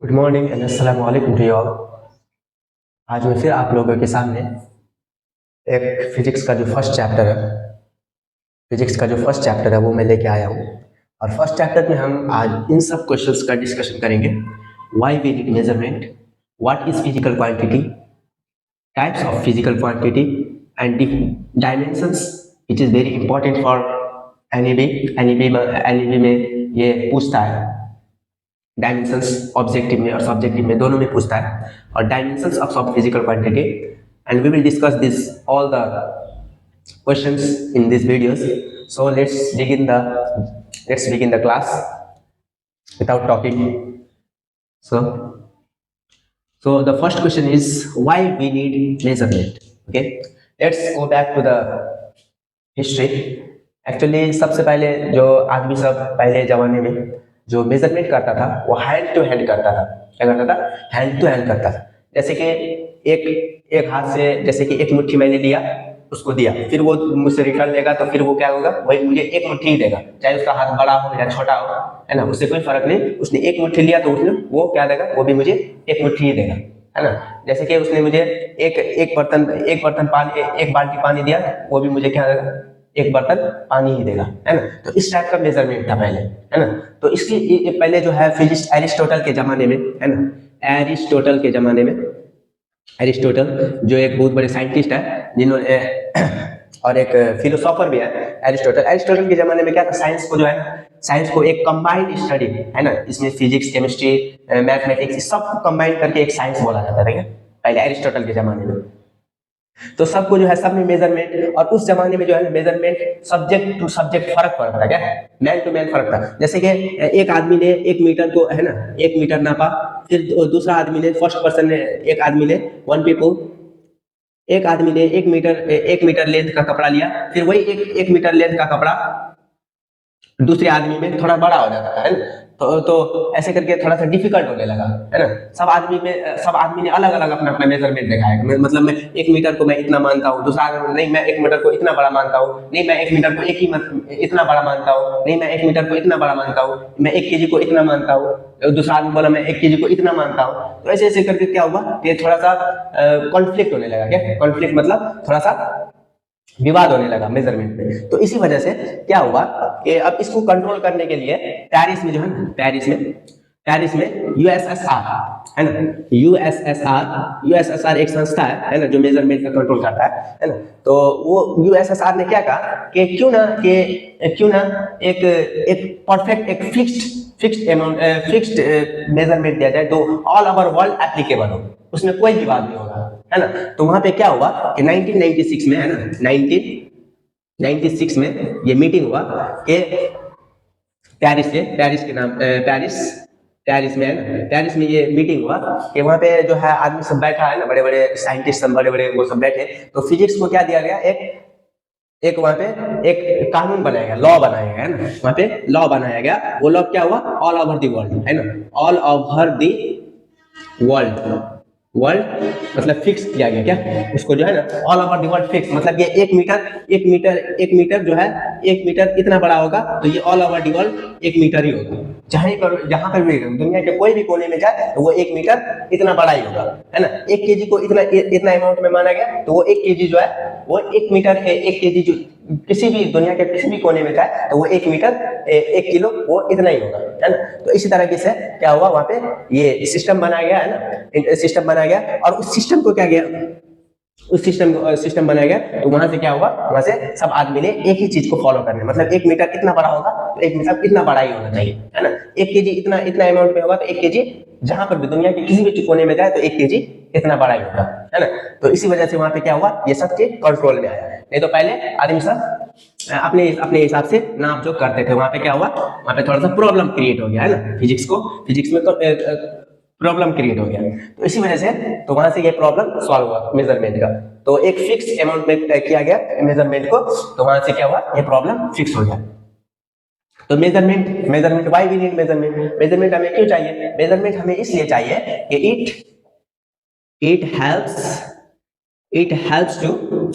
Good morning and अस्सलाम वालेकुम to you all. आज मैं फिर आप लोगों के सामने एक फिजिक्स का जो फर्स्ट चैप्टर है वो मैं लेके आया हूँ। और फर्स्ट चैप्टर में हम आज इन सब क्वेश्चंस का डिस्कशन करेंगे। Why we need measurement, what is physical quantity, types of physical quantity and dimensions which is very important for NEB में ये पूछता है। डायमेंशंस ऑब्जेक्टिव में और सब्जेक्टिव में दोनों में पूछता है, और dimensions of physical quantity, and we will discuss this all the questions in these videos. So let's begin the class without talking. So the first question is why we need measurement. Okay, let's go back to the history. Actually सबसे पहले जो आदमी सब पहले जमाने में जो measurement करता था वो हैंड टू हैंड करता था। क्या करता था? हैंड टू हैंड करता था। जैसे कि एक हाथ से, जैसे कि एक मुट्ठी मैंने लिया, उसको दिया, फिर वो मुझसे रिटर्न लेगा, तो फिर वो क्या होगा, वही मुझे एक मुट्ठी ही देगा, चाहे उसका हाथ बड़ा हो या छोटा हो, है ना, उससे कोई फर्क नहीं। उसने एक मुट्ठी लिया तो उसने वो क्या देगा, वो भी मुझे एक मुट्ठी ही देगा, है ना। जैसे कि उसने मुझे एक बर्तन पानी, एक बाल्टी पानी दिया, वो भी मुझे क्या देगा, एक बर्तन पानी ही देगा, है ना। तो इस टाइप का मेजरमेंट था पहले, है ना। तो इसकी पहले जो है फिजिक्स एरिस्टोटल के जमाने में, है ना, एरिस्टोटल के जमाने में, एरिस्टोटल जो एक बहुत बड़े साइंटिस्ट है जिन्होंने और एक फिलोसोफर भी है, एरिस्टोटल के जमाने में क्या था, साइंस को जो है ना, साइंस को एक कंबाइंड स्टडी, है ना, इसमें फिजिक्स, केमिस्ट्री, मैथमेटिक्स, सब कंबाइन करके एक साइंस बोला जाता था क्या, पहले एरिस्टोटल के जमाने में। तो सबको जो है, सब में मेजरमेंट, और उस जमाने में जो है मेजरमेंट सब्जेक्ट टू सब्जेक्ट फर्क था, क्या मैन टू मैन फर्क था। जैसे कि एक आदमी ने 1 मीटर को, है ना, 1 मीटर नापा, फिर दूसरा आदमी ने, फर्स्ट पर्सन ने, एक आदमी ने एक मीटर लेंथ का कपड़ा लिया, फिर वही एक मीटर लेंथ का कपड़ा दूसरे आदमी में थोड़ा बड़ा हो जाता है ना। तो ऐसे करके थोड़ा सा डिफिकल्ट होने लगा, है ना। सब आदमी ने अलग अलग अपना अपना मेजरमेंट दिखाया। मतलब मैं 1 मीटर को मैं इतना मानता हूँ, दूसरा आदमी नहीं, मैं 1 मीटर को इतना बड़ा मानता हूँ, नहीं मैं 1 मीटर को इतना बड़ा मानता हूँ, नहीं मैं 1 मीटर को इतना बड़ा मानता हूँ, मैं 1 केजी को इतना मानता हूँ, दूसरा आदमी बोला मैं 1 केजी को इतना मानता हूँ। तो ऐसे ऐसे करके क्या हुआ, ये थोड़ा सा कॉन्फ्लिक्ट होने लगा। क्या कॉन्फ्लिक्ट मतलब? थोड़ा सा विवाद होने लगा मेजरमेंट में। तो इसी वजह से क्या हुआ कि अब इसको कंट्रोल करने के लिए पेरिस में जो है, पेरिस में यूएसएसआर, है ना, यूएसएसआर एक संस्था है ना, जो मेजरमेंट का कंट्रोल करता है ना। तो वो यूएसएसआर ने क्या कहा कि क्यों ना एक परफेक्ट, एक फिक्स्ड मेजरमेंट दिया जाए, तो ऑल ओवर वर्ल्ड एप्लीकेबल हो, उसमें कोई विवाद नहीं होगा, है ना। तो वहां पे क्या हुआ कि 1996 में, है ना, 1996 में ये मीटिंग हुआ कि पेरिस में, है ना, पेरिस में ये मीटिंग हुआ कि वहां पे जो है आदमी सब बैठा, है ना, बड़े बड़े साइंटिस्ट सब, बड़े बड़े वो सब बैठे। तो फिजिक्स को क्या दिया गया, एक वहां पे एक कानून बनाया गया, लॉ बनाया गया, है ना, वहां पे लॉ बनाया गया। वो लॉ क्या हुआ, ऑल ओवर द वर्ल्ड, है ना, ऑल ओवर द वर्ल्ड, मतलब फिक्स किया गया। क्या उसको जो है ना, all over the world fix, मतलब ये 1 मीटर जो है, 1 मीटर इतना बड़ा होगा, तो ये all over the world 1 metre ही होगा। जहां पर भी दुनिया के कोई भी कोने में जाए तो वो 1 मीटर इतना बड़ा ही होगा, है ना। 1 केजी को इतना अमाउंट में माना गया, तो वो 1 केजी जो है, वो 1 मीटर है, 1 केजी जो किसी भी दुनिया के किसी भी कोने में जाए तो वो 1 मीटर 1 किलो वो इतना ही होगा, है ना। तो इसी तरीके से क्या हुआ, वहां पे ये सिस्टम बनाया गया, है ना, सिस्टम बनाया गया। और उस सिस्टम को क्या गया, उस सिस्टम बनाया गया, तो वहां से क्या हुआ, वहां से सब आदमी ने एक ही चीज को फॉलो करना, मतलब 1 मीटर इतना बड़ा होगा तो 1 मीटर इतना बड़ा ही होना चाहिए, है ना। 1 केजी इतना इतना अमाउंट में होगा, तो 1 केजी जहां पर भी दुनिया के किसी भी कोने में जाए तो 1 केजी इतना बड़ा ही होगा, है ना। तो इसी वजह से वहां पे क्या हुआ, ये सब चीज कंट्रोल में आया। नहीं तो पहले आदमी सब अपने हिसाब से नाप जो करते थे, वहां पे क्या हुआ, वहां पे थोड़ा सा प्रॉब्लम क्रिएट हो गया, है ना, फिजिक्स में प्रॉब्लम क्रिएट हो गया। तो इसी वजह से, तो वहां से ये प्रॉब्लम सॉल्व हुआ मेजरमेंट का। तो एक फिक्स अमाउंट में तय किया गया मेजरमेंट को, तो वहां से क्या हुआ, ये प्रॉब्लम फिक्स हो गया। तो measurement why we need measurement हमें क्यों चाहिए? मेजरमेंट हमें इसलिए चाहिए कि इट हेल्प्स टू,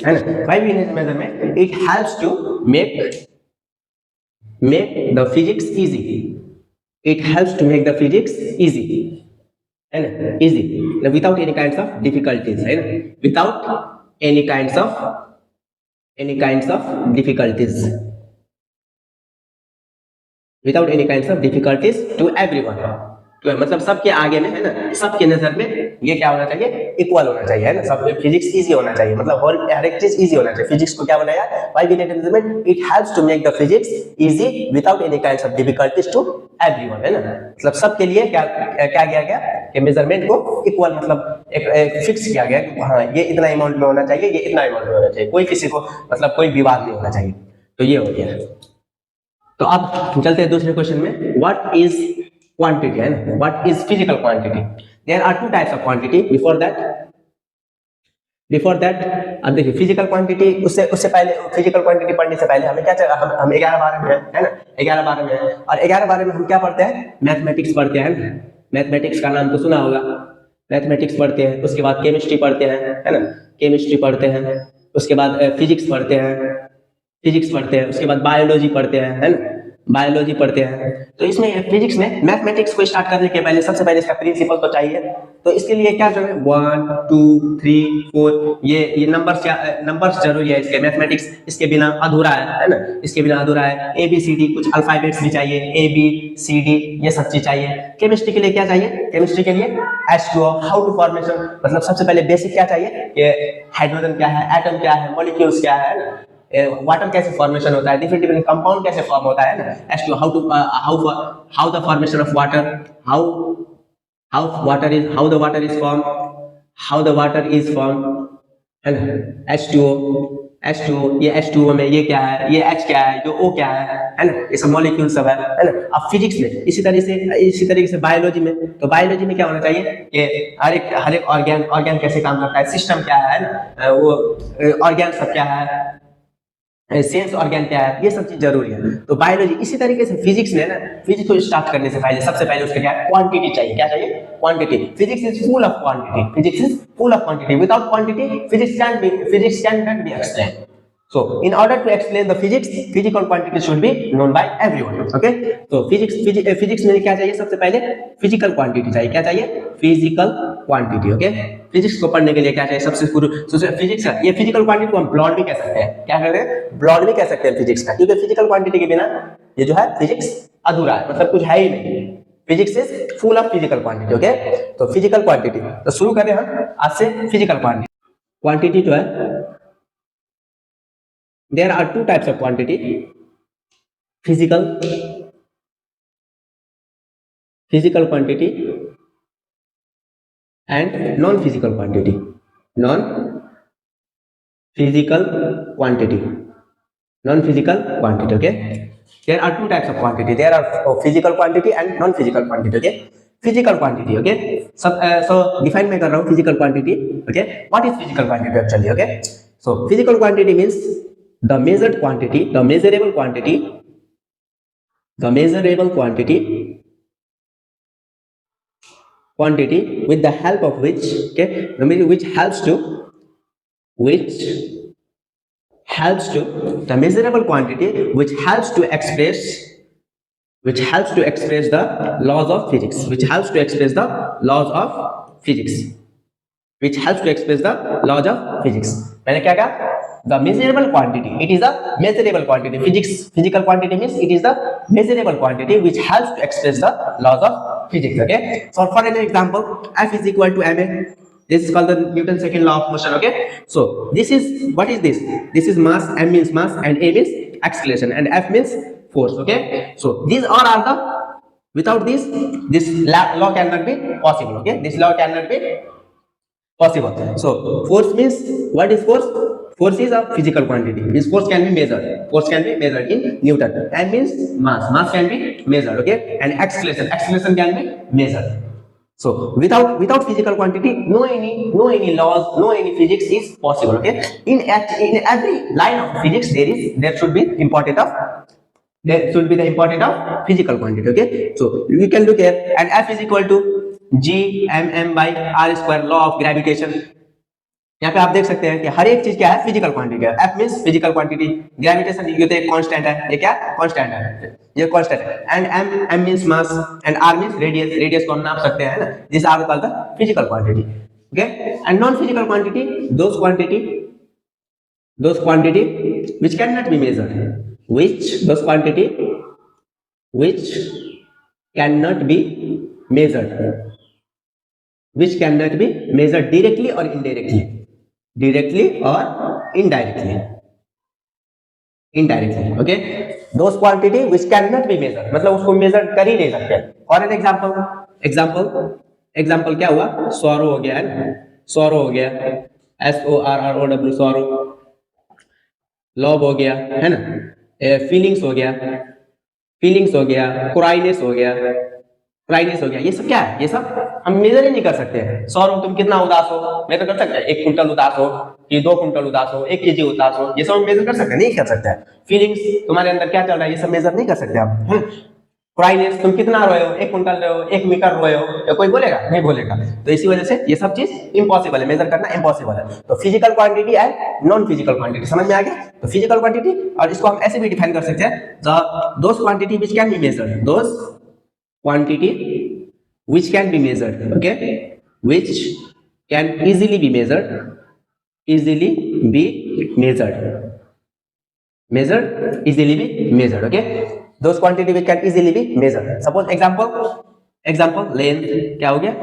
है ना, why we need measurement, it helps to make the physics easy, it helps to make the physics easy, है ना, easy, without any kinds of difficulties, है ना, without any kinds of difficulties, without any kinds of difficulties to everyone, तो मतलब सबके आगे में, है ना, सबके नजर में ये क्या होना चाहिए, इक्वल होना चाहिए, है ना, सब फिजिक्स इजी होना चाहिए, मतलब हर एक चीज इजी होना चाहिए। फिजिक्स को क्या बनाया, by unit measurement it helps to make the physics easy without any kinds of difficulties to everyone, है ना, मतलब सबके लिए क्या क्या किया गया कि मेजरमेंट को इक्वल, मतलब एक फिक्स किया गया कि हाँ ये इतना अमाउंट में होना चाहिए, ये इतना अमाउंट में होना चाहिए, कोई किसी को मतलब कोई विवाद नहीं होना चाहिए। तो ये हो गया। तो अब चलते हैं दूसरे क्वेश्चन में, व्हाट इज क्वांटिटी, है ना, what is physical quantity. There are two types of quantity. Before that अब देखिए फिजिकल क्वांटिटी, उससे पहले फिजिकल क्वांटिटी पढ़ने से पहले हमें क्या चाहिए, हम 11-12 में है ना, 11-12 में है, और 11-12 में हम क्या पढ़ते हैं, मैथमेटिक्स पढ़ते हैं। मैथमेटिक्स का नाम तो सुना होगा, मैथमेटिक्स पढ़ते हैं, उसके बाद केमिस्ट्री पढ़ते हैं, है ना, केमिस्ट्री पढ़ते हैं, उसके बाद फिजिक्स पढ़ते हैं, उसके बाद बायोलॉजी पढ़ते हैं, है ना, बायोलॉजी पढ़ते हैं। तो इसमें फिजिक्स में मैथमेटिक्स को स्टार्ट करने के पहले सबसे पहले इसका प्रिंसिपल तो चाहिए। तो इसके लिए क्या जो है 1 2 3 4 ये नंबर्स जरूरी है इसके, मैथमेटिक्स इसके बिना अधूरा है ना, इसके बिना अधूरा है। ABCD कुछ अल्फाबेट्स भी चाहिए, ABCD ये सब चीज चाहिए। केमिस्ट्री के लिए क्या चाहिए, केमिस्ट्री के लिए H2O, हाउ टू फॉर्मेशन, मतलब सबसे पहले बेसिक क्या चाहिए कि हाइड्रोजन क्या है, एटम क्या है, मॉलिक्यूल्स क्या है ना, वाटर कैसे फॉर्मेशन होता है, डिफरेंट डिफरेंट कंपाउंड कैसे फॉर्म होता है ना, H2 how the formation of water, how the water is formed, how the water is formed, है ना, H2O ये H2O में ये क्या है, ये H क्या है, जो O क्या है ना, ये सब मॉलिक्यूल सब है ना। अब फिजिक्स में इसी तरीके से बायोलॉजी में, तो बायोलॉजी में क्या होना चाहिए कि हर एक ऑर्गेन कैसे काम करता है, सिस्टम क्या है ना, वो ऑर्गेन सब क्या है, सेंस ऑर्गन क्या है, ये सब चीज जरूरी है। तो बायोलॉजी इसी तरीके से फिजिक्स में ना, फिजिक्स को स्टार्ट करने से पहले सबसे पहले उसका क्या है, क्वांटिटी चाहिए। क्या चाहिए, quantity. Physics is full of quantity, without quantity physics can not be explain. So, in order to explain the physics, physical quantity should be known by everyone. Okay? So, physics में क्या चाहिए, सबसे पहले physical quantity चाहिए। क्या चाहिए, physical quantity. Okay? Physics को पढ़ने के लिए क्या चाहिए, सबसे फिजिक्स का ये फिजिकल क्वांटिटी को हम ब्लॉड भी कह सकते हैं। क्या कहते हैं, ब्लॉड भी कह सकते हैं फिजिक्स का, क्योंकि फिजिकल क्वांटिटी के बिना ये जो है फिजिक्स अधूरा है, मतलब कुछ है ही नहीं। Physics is full of physical quantity. Okay, तो फिजिकल क्वांटिटी, तो शुरू करें हम आज से फिजिकल क्वांटिटी जो है, there are two types of quantity, physical quantity and non-physical quantity. Non-physical quantity. Okay, there are two types of quantity. There are physical quantity and non-physical quantity. Okay, physical quantity. Okay, so define मैं कर रहा हूँ physical quantity. Okay, what is physical quantity actually? Okay, so physical quantity means the measured quantity, the measurable quantity with the help of which, okay, which helps to the measurable quantity which helps to express the laws of physics, मैंने क्या कहा, the measurable quantity, it is a measurable quantity. Physical quantity means it is the measurable quantity which helps to express the laws of physics. Okay, so for an example, F is equal to ma, this is called the Newton's second law of motion. Okay, so this is, what is this is mass. M means mass and A means acceleration and F means force. Okay, so these all are the, without this law cannot be possible. Okay, this law cannot be possible. So force means, what is force? Force is a physical quantity, means force can be measured in Newton. And means mass can be measured. Okay, and acceleration can be measured. So without physical quantity, no any laws, no any physics is possible. Okay, in every line of physics there should be the importance of physical quantity. Okay, so we can look here, and F is equal to G mm by R square, law of gravitation. यहाँ पे आप देख सकते हैं कि हर एक चीज क्या है, फिजिकल क्वांटिटी है। F means physical quantity, gravitation ये तो एक कांस्टेंट है, ये क्या कांस्टेंट है, ये कांस्टेंट है। And M means mass and R means radius, radius को हम नाप सकते हैं ना, जिस R called the physical quantity. Okay, and non physical quantity those quantity which cannot be measured, those quantity which cannot be measured, which cannot be measured directly or indirectly, okay, those quantity which cannot be measured, मतलब उसको major कर ही नहीं सकते। और an example क्या हुआ, sorrow हो गया है ना, सॉरो हो गया, SORROW सॉरो, लव हो गया है ना, फीलिंग्स हो गया, क्राइनेस हो गया, ये सब क्या है, ये सब हम मेजर ही नहीं कर सकते हैं। सौरव तुम कितना उदास हो, मेजर कर सकते हैं, 1 क्विंटल उदास हो कि 2 क्विंटल उदास हो, 1 केजी उदास हो, ये सब हम मेजर कर सकते हैं, नहीं कर सकते हैं। फीलिंग्स, तुम्हारे अंदर क्या चल रहा है, ये सब मेजर नहीं कर सकते आप। क्राइनेस, तुम कितना रोए हो, 1 क्विंटल रोए हो, 1 मीटर रोए हो, या कोई बोलेगा, नहीं बोलेगा। तो इसी वजह से ये सब चीज इम्पॉसिबल है, मेजर करना इम्पॉसिबल है। तो physical quantity and non physical quantity समझ में आ गया। तो फिजिकल क्वांटिटी, और इसको हम ऐसे भी डिफाइन कर सकते हैं, those quantity which can be measured, those quantity which can be measured, okay, which can easily be measured, easily be measured, okay, those quantity which can easily be measured। suppose example length, क्या हो गया,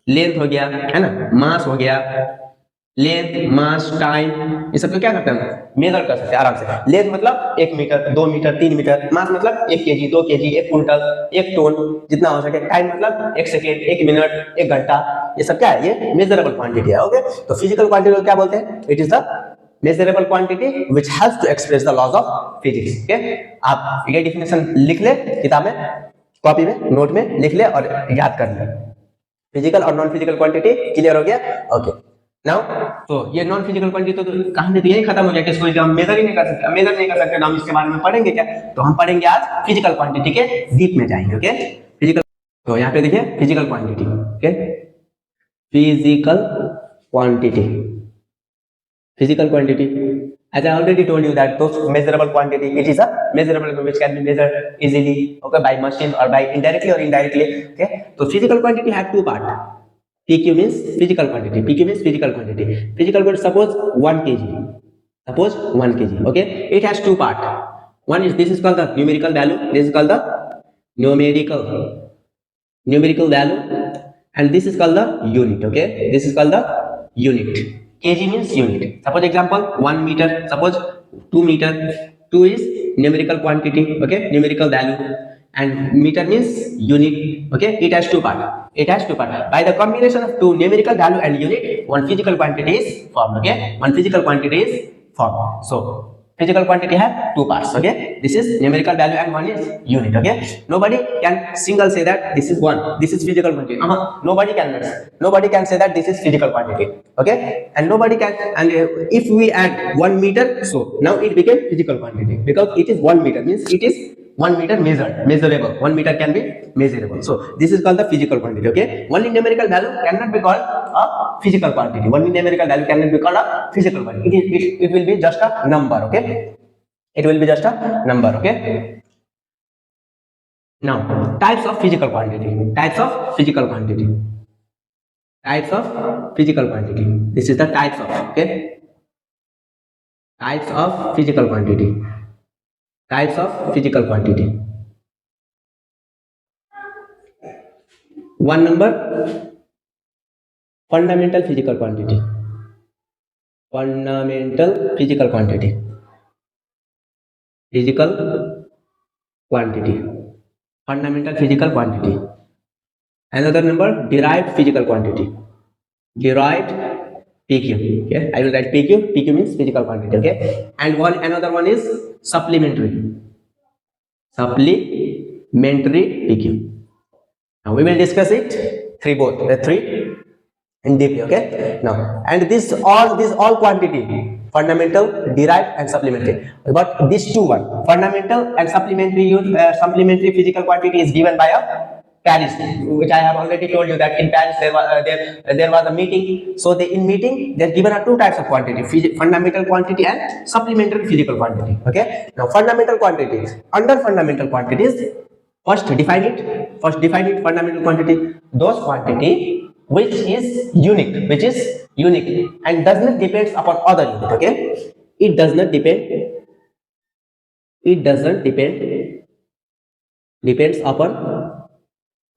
length हो गया है ना, मास हो गया, length, मास, time, ये सब क्या करते हैं, मेजर कर सकते हैं आराम से। लेंथ मतलब 1 मीटर, 2 मीटर, 3 मीटर, मास मतलब 1 केजी, 2 केजी, 1 कुंटल, 1 टन, जितना हो सके। टाइम मतलब 1 सेकेंड, 1 मिनट, 1 घंटा, ये सब क्या है, ये मेजरेबल क्वांटिटी है। ओके, तो फिजिकल क्वांटिटी को क्या बोलते हैं, it is the measurable quantity which helps to express the laws of physics. Okay, आप ये डेफिनेशन लिख ले किताब में, कॉपी में, नोट में लिख ले और याद कर ले। फिजिकल और नॉन फिजिकल क्वांटिटी क्लियर हो गया। ओके, नाउ तो ये नॉन फिजिकल क्वांटिटी तो कहानी तो यही खत्म हो गया कि इसको हम मेजर ही नहीं कर सकते, तो हम इसके बारे में पढ़ेंगे क्या, तो हम पढ़ेंगे आज फिजिकल क्वांटिटी के डीप में जाएंगे। ओके, फिजिकल, तो यहाँ पे देखिए physical quantity, okay, physical quantity as I already told you that those measurable quantity, it is a measurable which can be measured easily, okay, by machine or by indirectly or indirectly, okay। So physical quantity have two part, PQ means physical quantity, PQ means physical quantity, suppose 1 kg, okay, it has two part, one is, this is called the numerical value, this is called the numerical value, and this is called the unit, okay, this is called the unit, kg means unit। suppose example 1 meter, suppose 2 meter, 2 is numerical quantity, okay, numerical value, and meter means unit, okay, it has two part, by the combination of two numerical value and unit, one physical quantity is formed, okay, so physical quantity have two parts, okay, this is numerical value and one is unit, okay। nobody can single say that this is physical quantity, nobody can say that this is physical quantity, okay, and nobody can, and if we add 1 meter, so now it became physical quantity, because it is 1 meter, means it is 1 meter measurable, 1 meter can be measurable, so this is called the physical quantity, okay। only numerical value cannot be called a physical quantity, only numerical value cannot be called a physical quantity, it will be just a number, okay, it will be just a number, okay। now types of physical quantity, this is the types of, okay, types of physical quantity, 1 number, fundamental physical quantity, fundamental physical quantity, fundamental physical quantity, another number, derived physical quantity, derived PQ, okay, I will write PQ means physical quantity, okay, and another one is supplementary PQ। now we will discuss it three in deeply, okay। now and this all quantity, fundamental, derived and supplementary, but these two, one fundamental and supplementary physical quantity is given by a Paris, which I have already told you that in Paris there was a meeting. So in meeting they're given are two types of quantity: fundamental quantity and supplementary physical quantity. Okay. Now fundamental quantities. Under fundamental quantities, first define it. Fundamental quantity, those quantity which is unique and does not depends upon other unit. Okay. It does not depend. It doesn't depends upon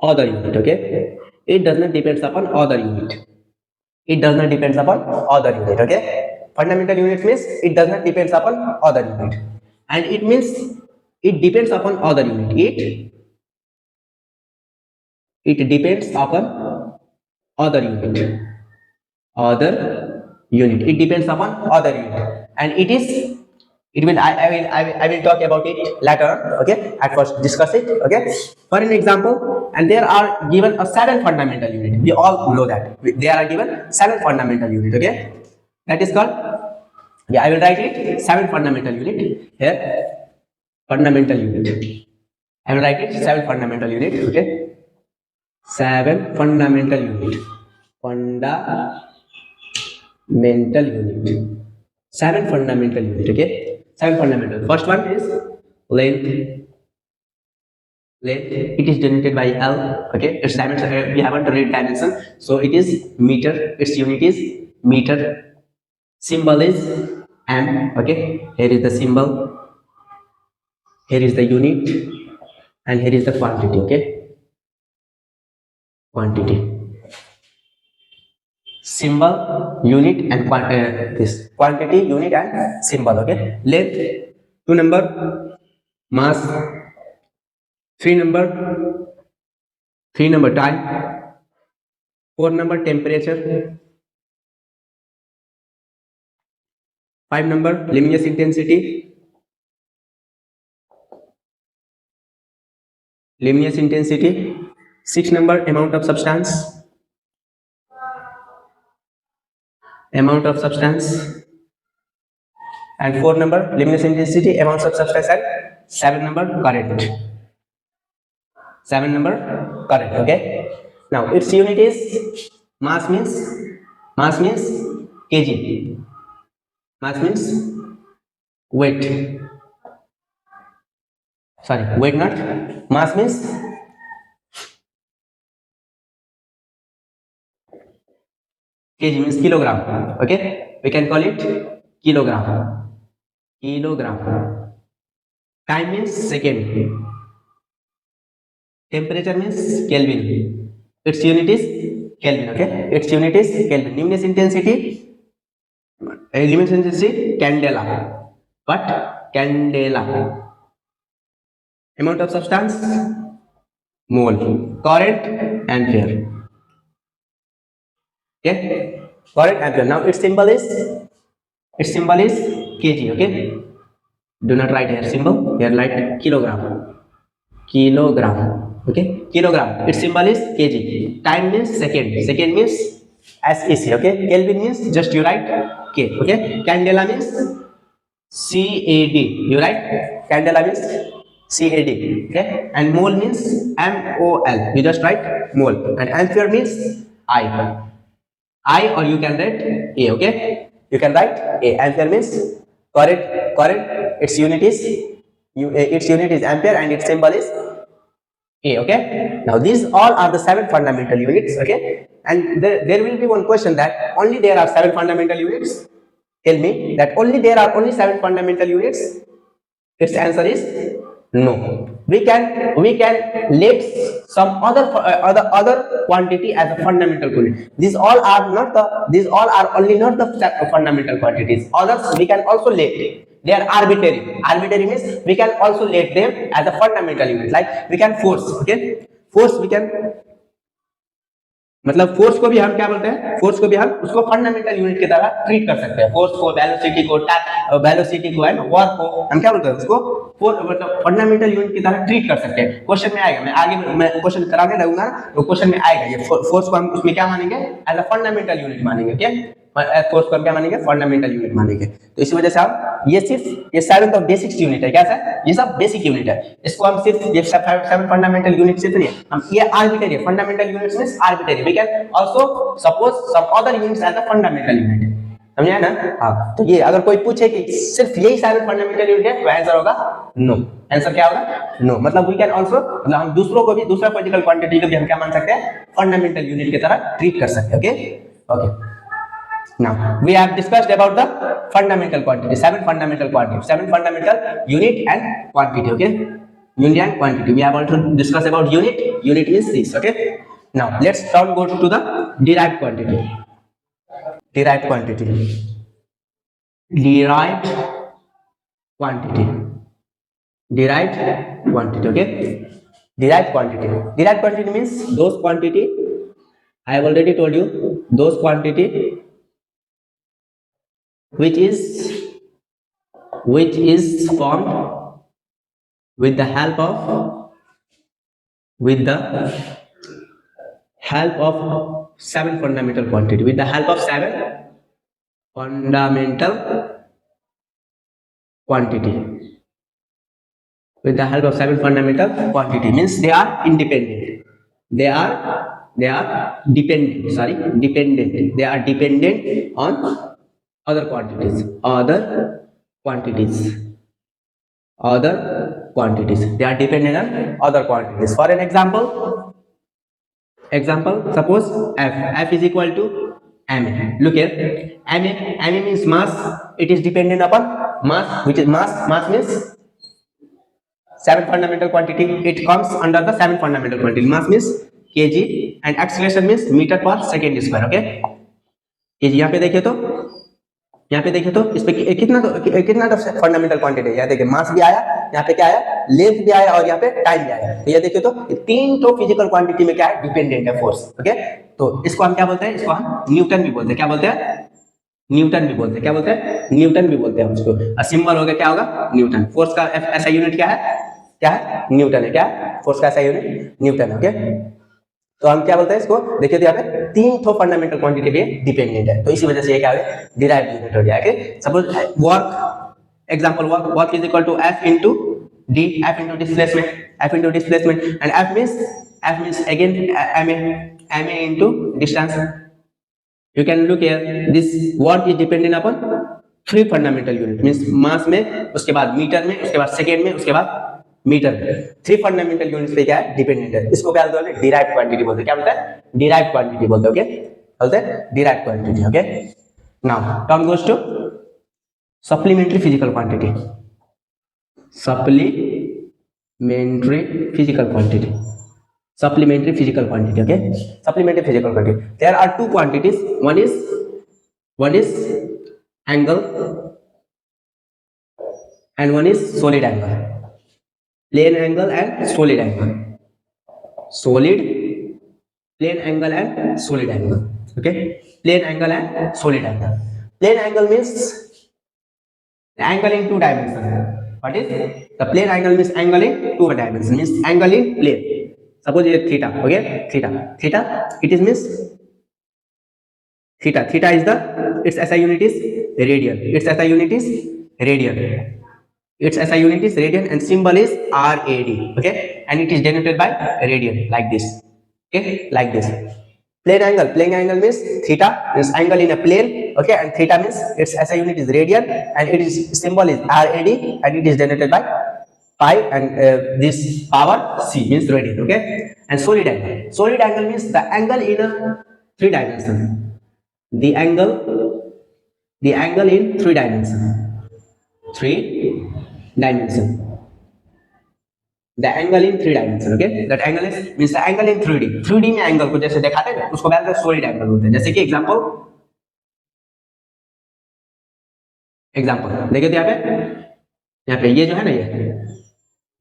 other unit. Okay. It does not depends upon other unit. It does not depends upon other unit. Okay. Fundamental unit means it does not depends upon other unit, and it means it depends upon other unit. It depends upon other unit. It depends upon other unit, and it is. It will. I will talk about it later on. Okay. At first, discuss it. Okay. For an example, and there are given a 7 fundamental unit. We all know that there are given 7 fundamental unit. Okay. That is called. Yeah, I will write it 7 fundamental unit here. Fundamental unit. I will write it 7 fundamental unit. Okay. 7 fundamental unit. Fundamental unit. 7 fundamental unit. Okay. 7 fundamental. First one is length. It is denoted by L. Okay. Its dimension. We haven't read dimension, so it is meter. Its unit is meter. Symbol is M. Okay. Here is the symbol. Here is the unit, and here is the quantity. Okay. Quantity. Symbol, unit, and this quantity, unit, and symbol. Okay. Length 2 number, mass 3 number, time, 4 number, temperature, 5 number, luminous intensity, 6 number, amount of substance, and 4 number, luminous intensity, amount of substance, and 7 number, current. 7 number, current. Okay. Now its unit is mass means kg. Mass means weight. Sorry, weight not. Mass means kg means kilogram. Okay. We can call it kilogram. Time means second. Temperature means Kelvin. Its unit is Kelvin. Okay. Its unit is Kelvin. Luminous intensity, candela. What? Candela. Amount of substance, mole. Current, ampere. Okay. Current, ampere. Now its symbol is kg. Okay. Do not write here symbol. Here write kilogram. Okay. Kilogram. Its symbol is kg. Time means second. Second means SEC. Okay. Kelvin means just you write K. Okay. Candela means CAD. You write candela means CAD. Okay. And mole means MOL. You just write mole. And ampere means I, or you can write A. Okay. You can write A. Ampere means current. Its unit is ampere, and its symbol is A. Okay. Now these all are the 7 fundamental units. Okay. And there will be one question that only there are 7 fundamental units. Tell me that there are only 7 fundamental units. Its answer is no. We can let some other quantity as a fundamental quantity. These all are only not the fundamental quantities. Others we can also let. They are arbitrary. Arbitrary means we can also let them as a fundamental unit. Like we can force. Okay. Force we can, मतलब force को भी हम क्या बोलते हैं? Force को भी हम उसको फंडामेंटल यूनिट की तरह ट्रीट कर सकते हैं. फोर्स को, वेलोसिटी को, एंड वर्क को हम क्या बोलते हैं? उसको मतलब फंडामेंटल यूनिट की तरह ट्रीट कर सकते हैं. क्वेश्चन में आएगा. मैं क्वेश्चन कराने लगूंगा तो क्वेश्चन में आएगा. ये फोर्स को हम उसमें क्या मानेंगे? एज अ फंडामेंटल यूनिट मानेंगे. ओके. फोर्स को हम क्या मानेंगे? फंडामेंटल यूनिट मानेंगे. तो इसी वजह से हम ये सिर्फ ये 7th ऑफ बेसिक्स यूनिट है, क्या सर, ये सब बेसिक यूनिट है। इसको हम सिर्फ ये 7 फंडामेंटल यूनिट से नहीं, हम ये arbitrary fundamental units means arbitrary, we can also suppose some other units as a fundamental unit, समझे ना। हाँ, तो ये अगर कोई पूछे कि सिर्फ यही 7 फंडामेंटल यूनिट है तो आंसर होगा नो। आंसर क्या होगा, नो। मतलब वी कैन आल्सो, मतलब हम दूसरों को भी, दूसरा फिजिकल क्वांटिटी को भी हम क्या मान सकते हैं, फंडामेंटल यूनिट की तरह ट्रीट कर सकते हैं। Okay okay, now we have discussed about the fundamental quantity, 7 fundamental quantity, 7 fundamental unit and quantity. Okay, unit and quantity, we have also discussed about unit. Unit is this. Okay, now let's go to the derived quantity. Derived quantity, derived quantity, derived quantity. Okay, derived quantity, derived quantity means those quantity, I have already told you, those quantity which is formed with the help of 7 fundamental quantity, with the help of 7 fundamental quantity, with the help of 7 fundamental quantity means they are independent, they are dependent, sorry, dependent, they are dependent on other quantities, they are dependent on other quantities. For an example, suppose f is equal to ma. Look here, ma means mass, it is dependent upon mass, which is mass means 7 fundamental quantity, it comes under the 7 fundamental quantity. Mass means kg and acceleration means meter per second square. Okay, kg, यहाँ पे देखिए तो इस पे कितना तो fundamental quantity है। यहाँ देखिए मास भी आया, यहाँ पे क्या आया, लेंथ भी आया, और यहाँ पे टाइम भी आया। तो ये देखिए तो तीन तो फिजिकल क्वांटिटी में क्या है, डिपेंडेंट है फोर्स। ओके, तो इसको हम क्या बोलते हैं, इसको हम न्यूटन भी बोलते हैं। क्या बोलते हैं, न्यूटन भी बोलते हैं। क्या बोलते हैं, न्यूटन भी बोलते हैं उसको। सिंबल हो गया, क्या होगा, न्यूटन। फोर्स का ऐसा यूनिट क्या है, न्यूटन है। क्या फोर्स का ऐसा यूनिट, न्यूटन है। ओके, तो हम क्या बोलते हैं इसको, देखिए तो यहाँ पे तीन तो फंडामेंटल क्वांटिटी पे डिपेंडेंट है, तो इसी वजह से ये क्या है, डिराइव्ड यूनिट हो गया। Okay, suppose work, example work is equal to F into D, F into displacement, and F means again ma into distance. You can look here, this work is dependent upon 3 fundamental unit, means mass में, उसके बाद metre में, उसके बाद second में, उसके बाद metre में। 3 फंडामेंटल यूनिट्स पे क्या है, डिपेंडेंट है। इसको क्या बोलते हैं, डिराइव्ड क्वांटिटी बोलते हैं। क्या बोलते हैं, डिराइव्ड क्वांटिटी बोलते हैं। ओके, बोलते हैं derived quantity. Okay, now term goes to supplementary physical quantity, supplementary physical quantity. Okay, supplementary physical quantity, there are 2 quantities, one is angle and one is solid angle, plane angle and solid angle, plane angle and solid angle. Okay, plane angle and solid angle. Plane angle means the angle in 2 dimensions. What is the plane angle? Means angle in 2 dimensions, means angle in plane. Suppose ये theta, okay, theta, it is means theta is the, its SI unit is radian, its SI unit is radian, and symbol is RAD. Okay, and it is denoted by radian, like this. Okay, like this. Plane angle means theta means angle in a plane. Okay, and theta means its SI unit is radian, and it is symbol is RAD, and it is denoted by pi, and this power c means radian. Okay, and solid angle means the angle in a 3 dimension, the angle in 3 dimension, the angle in 3 dimension. Okay, that angle is means the angle in 3D में angle को जैसे दिखाते हैं उसको बोलते हैं solid angle बोलते हैं। जैसे कि एग्जांपल देखिए तो यहाँ पे ये जो है ना,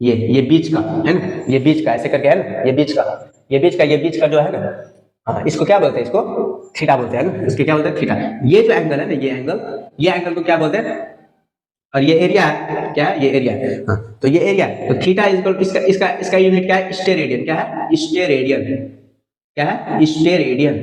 ये बीच का है ना, ये बीच का ऐसे करके है ना, ये बीच का जो है ना, हाँ, इसको क्या बोलते हैं, इसको थीटा बोलते हैं ना, इसके क्या बोलते हैं, थीटा। ये जो एंगल है ना, ये एंगल को क्या बोलते हैं, और ये एरिया है, क्या है, ये एरिया है। हाँ, तो ये एरिया है, तो थीटा इज इक्वल इसका यूनिट क्या है, स्टेरेडियन। क्या है, स्टेरेडियन। क्या है, स्टेरेडियन।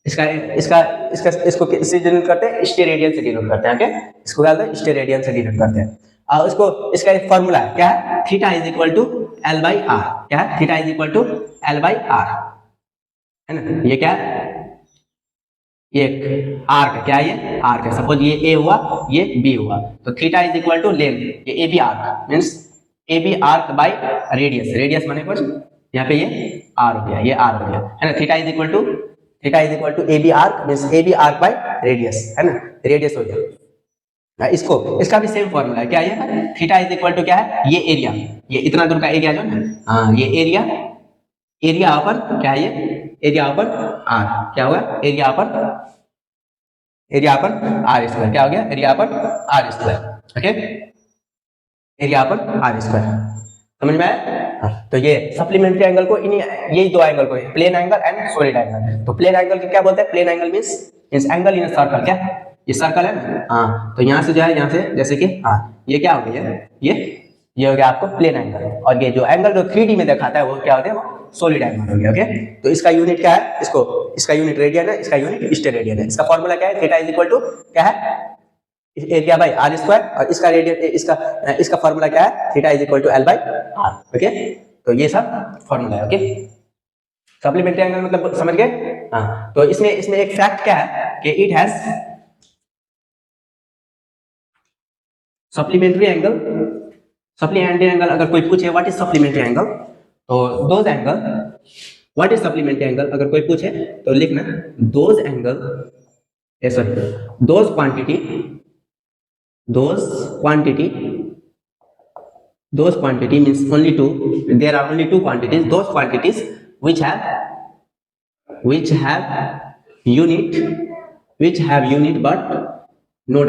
इसका इसका इसका इसको किससे डिनोट करते हैं, स्टेरेडियन से डिनोट करते हैं। ओके, इसको क्या बोलते हैं, स्टेरेडियन से डिनोट करते हैं। और उसको इसका एक फॉर्मूला है, क्या है, theta is equal to L by R. क्या है, theta is equal to L by R, है ना। ये क्या है, ये आर का क्या है, ये आर का, सपोज ये ए हुआ, ये बी हुआ, तो theta is equal to length, ये A B arc means A B arc by radius, radius माने कुछ, यहाँ पे ये आर हो गया, ये आर हो गया, है ना। Theta is equal to A B arc means A B arc by radius, है ना, रेडियस हो गया। इसको इसका भी सेम फॉर्मूला है, क्या ये थीटा इज इक्वल टू क्या है, ये एरिया, ये इतना दूर का एरिया जो है, हाँ ये एरिया, एरिया अपन क्या है, ये एरिया अपन आर, क्या होगा, एरिया अपन आर स्क्वायर, क्या हो गया, area upon R square. Okay, area upon R square, समझ में आया। तो ये सप्लीमेंट्री एंगल को यही दो एंगल को, plane angle and solid angle. तो प्लेन एंगल को क्या बोलते हैं, plane angle means angle in circle, क्या ये सर्कल है ना, हाँ, तो यहाँ से जो है, यहाँ से जैसे कि हाँ ये क्या हो गया, ये हो गया आपको प्लेन एंगल, और ये जो एंगल जो 3D में दिखाता है वो क्या होता है, वो सॉलिड एंगल हो गया। ओके, तो इसका यूनिट क्या है, इसका यूनिट रेडियन है, इसका यूनिट स्टेरेडियन है। इसका फॉर्मूला क्या है, थीटा इज इक्वल टू क्या है, एरिया बाई आर स्क्वायर, और इसका रेडियन, इसका फॉर्मूला क्या है, theta is equal to L by R. Okay, तो ये सब फॉर्मूला है। ओके, सप्लीमेंट्री एंगल मतलब समझ गए, हाँ। तो इसमें एक फैक्ट क्या है कि इट हैज सप्लीमेंट्री एंगल अगर कोई पूछे व्हाट इज सप्लीमेंट्री एंगल, तो those angle, what is supplementary angle अगर कोई पूछे तो लिखना those angle, sorry those quantity means only two, there are only two quantities, those quantities which have unit but no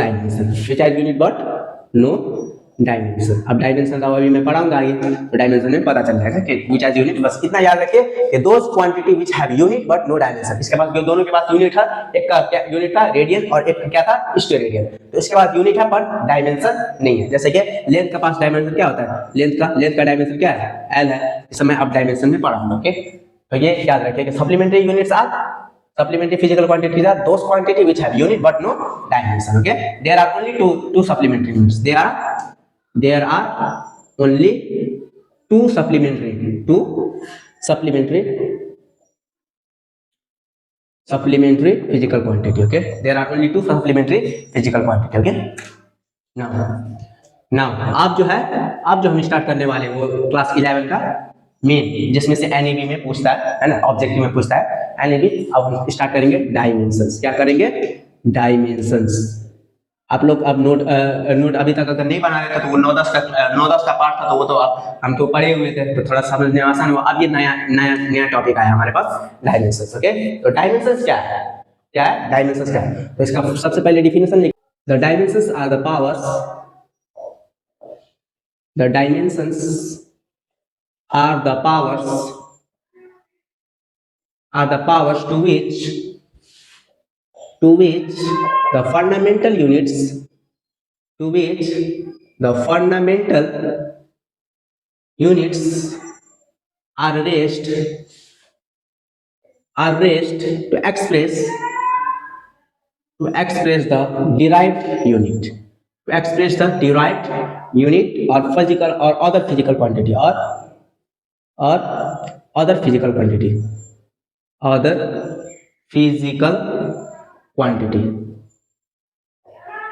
dimension, अब dimension का अभी मैं पढ़ाऊंगा आगे, तो डायमेंशन में पता चल जाएगा कि which has unit। बस इतना याद रखिए कि those quantity which have unit but no dimension, इसके पास दोनों के पास यूनिट था, एक का क्या यूनिट था, रेडियन, और एक क्या था, स्टेरेडियन। तो इसके पास यूनिट है पर डायमेंशन नहीं है। जैसे कि लेंथ का पास डायमेंशन क्या होता है, लेंथ का डायमेंशन क्या है, एल है। इस समय अब डायमेंशन में पढ़ाऊंगा। ओके, तो ये याद रखिए कि supplementary units are, supplementary physical quantities are those quantity which have unit but no dimension. Okay, there are only two supplementary units. There are only two supplementary physical quantity. Okay, there are only two supplementary physical quantity. Okay, now आप जो हम start करने वाले वो class 11 का main, जिसमें से NAB में पूछता है ना, ऑब्जेक्टिव में पूछता है NAB। अब हम स्टार्ट करेंगे डायमेंशंस। क्या करेंगे, डायमेंशंस। आप लोग अब नोट अभी तक अगर नहीं बना रहे थे तो वो 9-10 का पार्ट था, तो वो तो हम तो पढ़े हुए थे, तो थोड़ा समझने आसान हुआ। अब ये नया टॉपिक आया हमारे पास, डायमेंशंस। ओके, तो डायमेंशंस क्या है, डायमेंशंस क्या है, तो इसका सबसे पहले डिफिनेशन लिख, the dimensions are the powers, the dimensions are the powers to which the fundamental units are raised to express the derived unit, or physical or other physical quantity,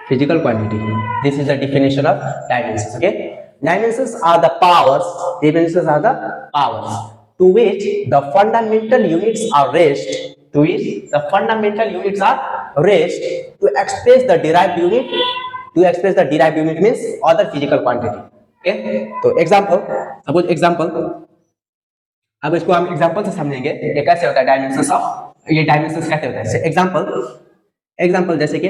physical quantity. This is the definition of dimensions. Okay, dimensions are the powers to which the fundamental units are raised to express the derived unit. Means other physical quantity. Okay, तो example, अब इसको हम example से समझेंगे ये कैसे होता है डायमेंशंस ऑफ, ये डायमेंशंस कैसे होता है। एग्जांपल जैसे कि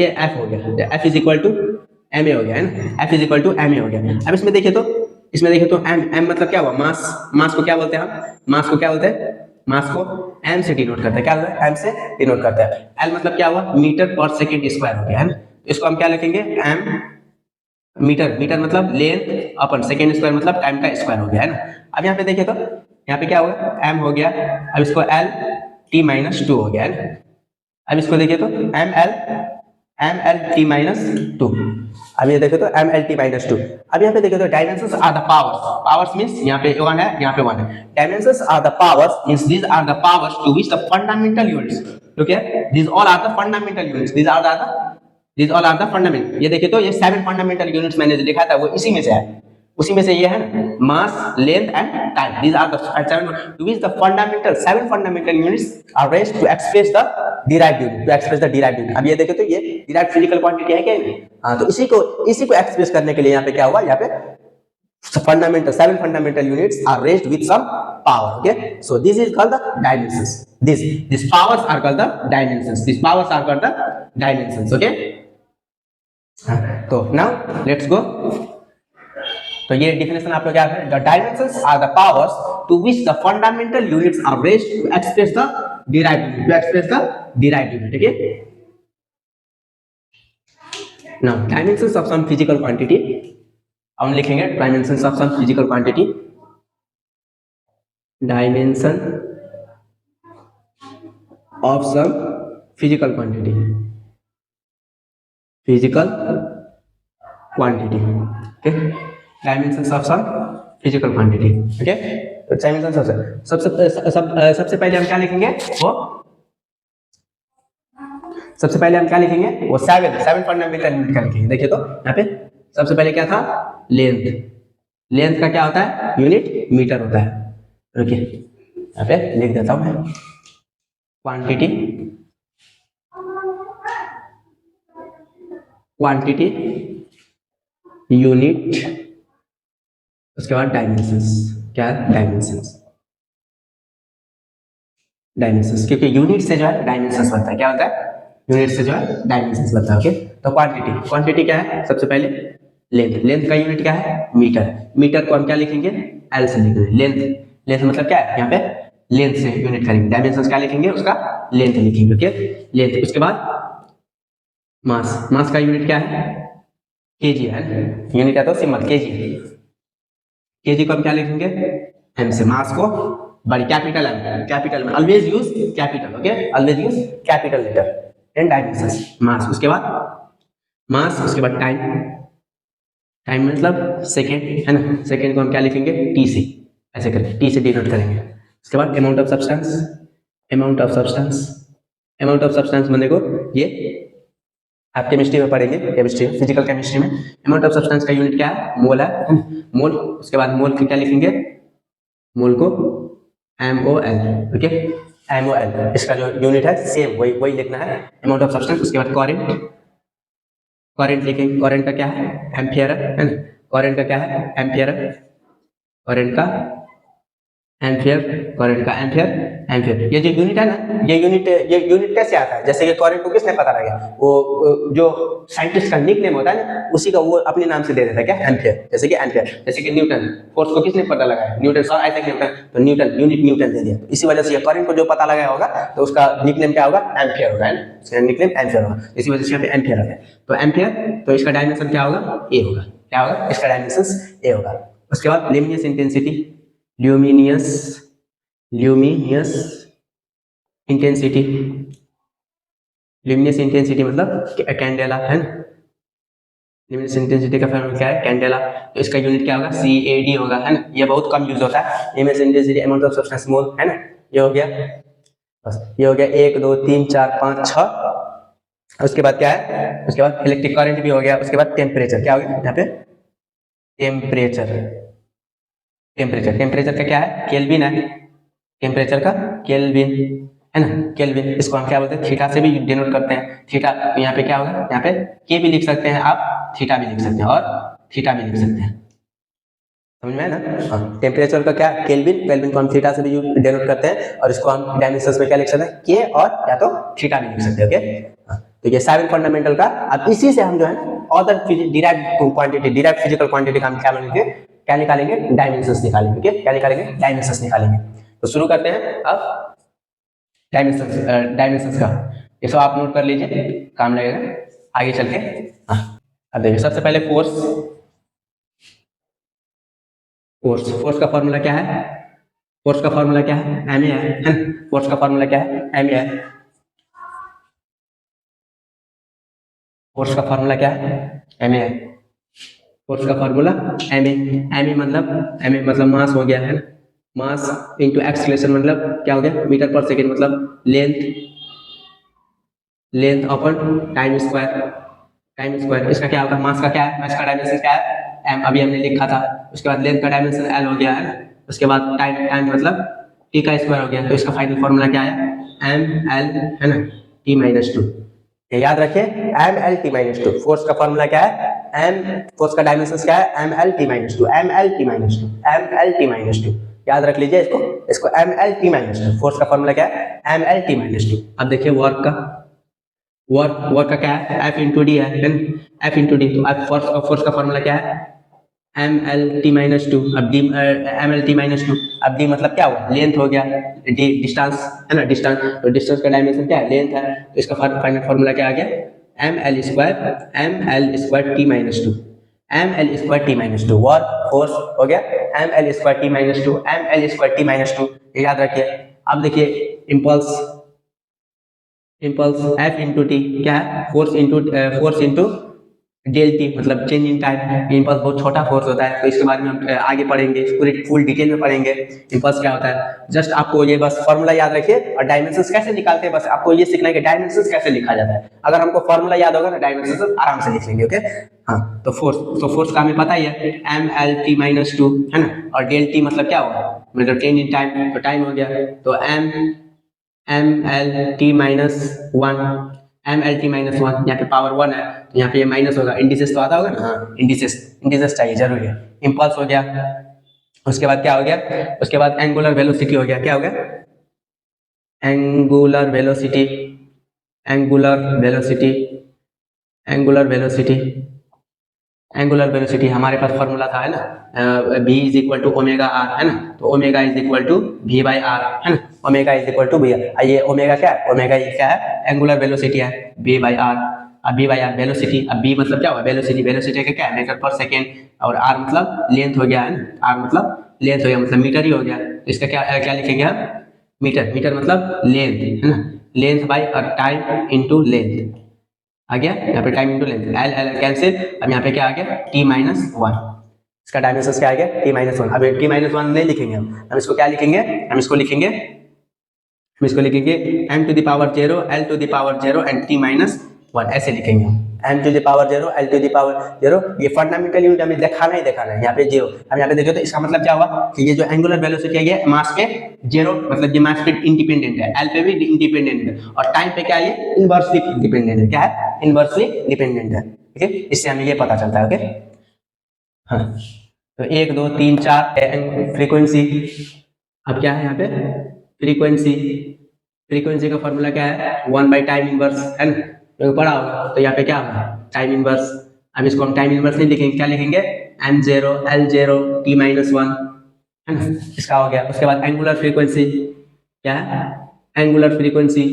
f हो गया, f is equal to ma हो गया, है ना, f is equal to ma हो गया। अब इसमें देखिए तो m मतलब क्या हुआ, मास को क्या बोलते हैं हम, मास को m से डिनोट करते हैं, क्या होता है, m से डिनोट करते हैं। l मतलब क्या हुआ, मीटर पर सेकंड स्क्वायर हो गया, है ना। इसको हम क्या लिखेंगे, m मीटर मतलब लेंथ अपन सेकंड स्क्वायर मतलब टाइम का स्क्वायर हो गया, है ना। अब यहाँ पे देखिए तो यहाँ पे क्या होगा, m हो गया, अब इसको l टी माइनस टू हो गया है ना। अब इसको देखिए तो M L T minus two. अब ये देखिए तो M L T minus two. अब यहाँ पे देखिए तो dimensions are the powers. Powers means यहाँ पे 1 है, यहाँ पे 1 है। Dimensions are the powers means these are the powers to which the fundamental units, okay, these all are the fundamental units, these all are the fundamental. ये देखिए तो ये 7 फंडामेंटल यूनिट्स मैंने जो लिखा था वो इसी में से है, उसी में से ये है ना, mass, length and time. These are the 7 to which the fundamental 7 fundamental units are raised to express the derived unit, to express the derived unit। अब ये देखे तो ये derived physical quantity है क्या? हाँ, तो इसी को एक्सप्रेस करने के लिए यहाँ पे क्या हुआ, यहाँ पे fundamental 7 fundamental units are raised with some power, okay? So this is called the dimensions. These powers are called the dimensions. These powers are called the dimensions, okay? तो now let's go. तो ये definition आप लोग क्या है, the dimensions are the powers to which the fundamental units are raised to express the derived unit, ठीक है। Now dimensions of some physical quantity, हम लिखेंगे dimensions of some physical quantity, dimension of some physical quantity, okay, dimensions of some physical quantity, okay. तो dimensions of सबसे पहले हम क्या लिखेंगे, वो सबसे पहले हम क्या लिखेंगे, वो 7 फंडामेंटल यूनिट का लिखेंगे। देखिए तो यहाँ पे सबसे पहले क्या था, लेंथ का क्या होता है, यूनिट मीटर होता है, रुकिए यहाँ पे लिख देता हूँ मैं, क्वांटिटी यूनिट, उसके बाद डायमेंशंस, क्या है, डायमेंशंस, क्योंकि यूनिट से जो है डायमेंशंस बनता है, क्या होता है, यूनिट से जो है डायमेंशंस बनता है, ओके। तो क्वांटिटी क्या है, सबसे पहले लेंथ का यूनिट क्या है, मीटर को हम क्या लिखेंगे, एल से लिखेंगे। लेंथ मतलब क्या है, यहाँ पे लेंथ से यूनिट करेंगे, डायमेंशंस क्या लिखेंगे, उसका लेंथ लिखेंगे, ओके, लेंथ। उसके बाद मास का यूनिट क्या है, केजी है, यूनिट है तो सिंबल केजी को हम क्या लिखेंगे, एम से। मास को बड़ी कैपिटल में, always use capital, okay, always use capital letter and dimensions, mass. उसके बाद टाइम मतलब सेकेंड है ना, सेकेंड को हम क्या लिखेंगे, टी से, ऐसे करके टी से डिनोट करेंगे। उसके बाद अमाउंट ऑफ सब्सटेंस बनने को, ये आप केमिस्ट्री में पढ़ेंगे, फिजिकल केमिस्ट्री में अमाउंट ऑफ सब्सटेंस का यूनिट क्या है, मोल है, मोल। उसके बाद मोल को क्या लिखेंगे, मोल को MOL, ओके, MOL। इसका जो यूनिट है सेम वही लिखना है, अमाउंट ऑफ सब्सटेंस। उसके बाद करंट लिखेंगे, करंट का क्या है, एम्पियर है ना, करंट का क्या है, एम्पियर, करंट का एम्पियर। ये जो यूनिट है ना, ये यूनिट कैसे आता है, जैसे कि करंट को किसने पता लगा, वो जो साइंटिस्ट का निक नेम होता है ना, उसी का वो अपने नाम से दे देता है, क्या, एम्पियर। जैसे कि एम्पियर, जैसे कि न्यूटन, फोर्स को किसने पता लगाया, न्यूटन, सर आइजैक न्यूटन, तो न्यूटन, यूनिट न्यूटन दे दिया। तो इसी वजह से ये करंट को जो पता लगाया होगा तो उसका निक नेम क्या होगा, एम्पियर होगा, उसका निक नेम एम्पियर होगा, इसी वजह से यहाँ पे एम्पियर है। तो एम्पियर, तो इसका डायमेंशन क्या होगा, ए होगा, क्या होगा, इसका डायमेंशन ए होगा। उसके बाद ल्यूमिनियस इंटेंसिटी, ल्यूमिनियस इंटेंसिटी मतलब कैंडेला है ना, ल्यूमिनियस इंटेंसिटी का फॉर्मूला क्या है, कैंडेला। तो इसका यूनिट क्या होगा, CAD होगा, है ना, ये बहुत कम यूज होता है, luminous intensity amount of substance mole, है ना। ये हो गया, बस ये हो गया 1 2 3 4 5 6। उसके बाद क्या है, उसके बाद इलेक्ट्रिक करंट भी हो गया। उसके बाद टेम्परेचर क्या हो गया, यहाँ पे टेम्परेचर का क्या है, केल्विन है, टेम्परेचर का केल्विन है ना, केल्विन। इसको हम क्या बोलते हैं, थीटा से भी डिनोट करते हैं, थीटा। तो यहाँ पे क्या होगा, यहाँ पे के भी लिख सकते हैं आप, थीटा भी लिख सकते हैं और थीटा भी लिख सकते हैं, समझ में है ना। हाँ, टेम्परेचर का क्या, केल्विन को हम थीटा से भी डिनोट करते हैं, और इसको हम डायमेंशंस में क्या लिख सकते हैं, के और या तो थीटा भी लिख सकते हैं, ओके। तो ये 7 फंडामेंटल का, अब इसी से हम जो है अदर डिराइव्ड फिजिकल क्वांटिटी का हम क्या निकालेंगे, डायमेंशंस निकालेंगे, ओके, क्या निकालेंगे, डायमेंशंस निकालेंगे। तो शुरू करते हैं अब डायमेंशंस का, ये सब आप नोट कर लीजिए, काम लगेगा आगे चल के। हाँ, अब देखिए सबसे पहले फोर्स का फॉर्मूला क्या है, फोर्स का फॉर्मूला क्या है, एम ए है। फोर्स का फॉर्मूला क्या है, एम ए है। फोर्स का फॉर्मूला क्या है, एम ए है। फोर्स का formula M A. M A मतलब मास हो गया है ना, मास इंटू एक्सलेशन मतलब क्या हो गया, मीटर पर सेकेंड मतलब length, length upon time square, time square. इसका क्या होगा, मास का क्या है, मास का डायमेंशन क्या है, एम, अभी हमने लिखा था। उसके बाद लेंथ का डायमेंशन एल हो गया है ना, उसके बाद टाइम, टाइम मतलब टी का स्क्वायर हो गया। तो इसका फाइनल फॉर्मूला क्या है, एम एल है ना, टी माइनस टू। ये याद रखिए, M L T minus two. Force का फॉर्मूला क्या है, एम, फोर्स का डायमेंशन क्या है, M L T minus two, M L T minus two, M L T minus two. याद रख लीजिए इसको, इसको M L T minus two. Force का फॉर्मूला क्या है, M L T minus two. अब देखिए वर्क का, वर्क, वर्क का क्या है, एफ इंटू डी है, एफ इंटू डी। तो एफ फोर्स, फोर्स का फॉर्मूला क्या है, M L T minus two. अब D, M L T minus two. अब डी मतलब क्या हुआ, लेंथ हो गया, डी डिस्टेंस है ना, डिस्टेंस। तो डिस्टेंस का डायमेंशन क्या है, लेंथ है। तो इसका फाइनल फॉर्मूला क्या आ गया, M L square, M L square T minus two, M L square T minus two. Work force हो गया M L square T minus two, M L square T minus two. याद रखिए। अब देखिए impulse, impulse F into T क्या है, force into, force into del T मतलब change in time. Impulse बहुत छोटा फोर्स होता है, तो इसके बारे में हम आगे पढ़ेंगे, पूरी फुल डिटेल में पढ़ेंगे इम्पल्स क्या होता है। जस्ट आपको ये बस फॉर्मूला याद रखिए, और डायमेंशंस कैसे निकालते हैं, बस आपको ये सीखना है कि डायमेंशंस कैसे लिखा जाता है। अगर हमको फॉर्मूला याद होगा ना, डायमेंशंस आराम से लिख लेंगे। ओके हाँ, तो फोर्स, तो फोर्स का हमें पता ही है, M L T minus two है ना, और डेल टी मतलब क्या होगा, मतलब चेंज इन टाइम, तो टाइम हो गया। तो M, M L T minus one, M L T minus one, यहाँ पे पावर वन है तो यहाँ पे ये माइनस होगा। इंडिसेस तो आता होगा ना, हाँ इंडिसेस, इंडिसेस चाहिए जरूरी है। इम्पल्स हो गया, उसके बाद क्या हो गया, उसके बाद एंगुलर वेलोसिटी हो गया। क्या हो गया, angular velocity, angular velocity, angular velocity, angular velocity हमारे पास फॉर्मूला था है ना, v is equal to omega R है ना, तो omega is equal to v by R है ना, omega is equal to v। ये ओमेगा क्या है, ओमेगा ये क्या है, एंगुलर वेलोसिटी है, v बाई आर। अब v बाई आर वेलोसिटी, अब v मतलब क्या हुआ, वेलोसिटी, वेलोसिटी का क्या है, मीटर पर सेकेंड, और r मतलब लेंथ हो गया है ना, r मतलब लेंथ हो गया, मतलब मीटर ही हो गया। तो इसका क्या क्या लिखेंगे हम, मीटर, मीटर मतलब लेंथ है ना, length by time into length आ गया। यहाँ पे time into length, L L cancel. अब यहाँ पे क्या आ गया, टी माइनस वन। इसका डायमेंशन क्या आ गया, टी माइनस वन। अब टी माइनस वन नहीं लिखेंगे हम इसको क्या लिखेंगे, हम इसको लिखेंगे, हम इसको लिखेंगे M to the power zero, L to the power zero and T minus one, ऐसे लिखेंगे हम। M to the power zero, L to the power zero. ये फंडामेंटल यूनिट हमें दिखाना ही दिखाना है, यहाँ पे जीरो। अब यहाँ पे देखो तो इसका मतलब क्या हुआ कि ये जो एंगुलर वेलोसिटी है ये मास पे जीरो, मतलब ये मास पे इंडिपेंडेंट है, एल पे भी इंडिपेंडेंट है, और टाइम पे क्या है, ये इनवर्सली डिपेंडेंट है। क्या है, इनवर्सली डिपेंडेंट है। ठीक है, इससे हमें ये पता चलता है। ओके हाँ, तो एक दो तीन चार फ्रीक्वेंसी। अब क्या है यहाँ पे, फ्रीक्वेंसी, फ्रीक्वेंसी का फॉर्मूला क्या है, वन बाई टाइम इनवर्स है ना, तो पढ़ा होगा। तो यहाँ पे क्या होगा, टाइम इनवर्स। अब इसको हम टाइम इनवर्स नहीं लिखेंगे, क्या लिखेंगे, एम जेरो एल जेरो टी माइनस वन है ना, इसका हो गया। उसके बाद एंगुलर फ्रीक्वेंसी क्या है, एंगुलर फ्रीक्वेंसी,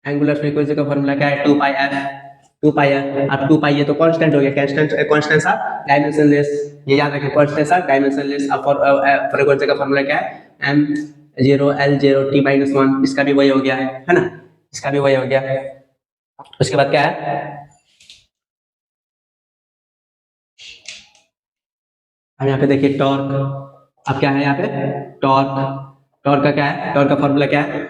एंगुलर फ्रीक्वेंसी का फॉर्मूला क्या है, two pi F, two pi F. अब टू पाई ये तो कांस्टेंट हो गया, कांस्टेंट, कांस्टेंट ऑफ डायमेंशनलेस, ये याद रखें, कांस्टेंट ऑफ डायमेंशनलेस। अब फ्रीक्वेंसी का फॉर्मूला क्या है, M zero L zero T minus one, इसका भी वही हो गया है ना, इसका भी वही हो गया। उसके बाद क्या है, अब यहाँ पे देखिए टॉर्क। अब क्या है यहाँ पे, टॉर्क, टॉर्क का क्या है, टॉर्क का फॉर्मूला क्या है,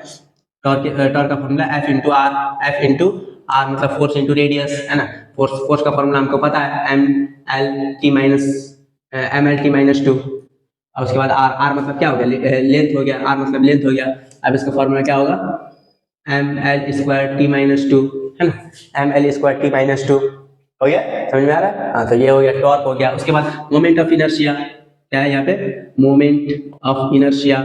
टॉर्क, टॉर्क का formula F into R, F into R मतलब फोर्स इंटू रेडियस है ना। फोर्स, फोर्स का फॉर्मूला हमको पता है, M L T minus, M L T minus two. और उसके बाद आर, आर मतलब क्या हो गया, लेंथ हो गया, आर मतलब लेंथ हो गया। अब इसका फॉर्मूला क्या होगा, M L square T minus two है ना, M L square T minus two हो गया। समझ में आ रहा है, हाँ तो ये हो गया, टॉर्क हो गया। उसके बाद मोमेंट ऑफ इनर्शिया क्या है यहाँ पे, moment of inertia,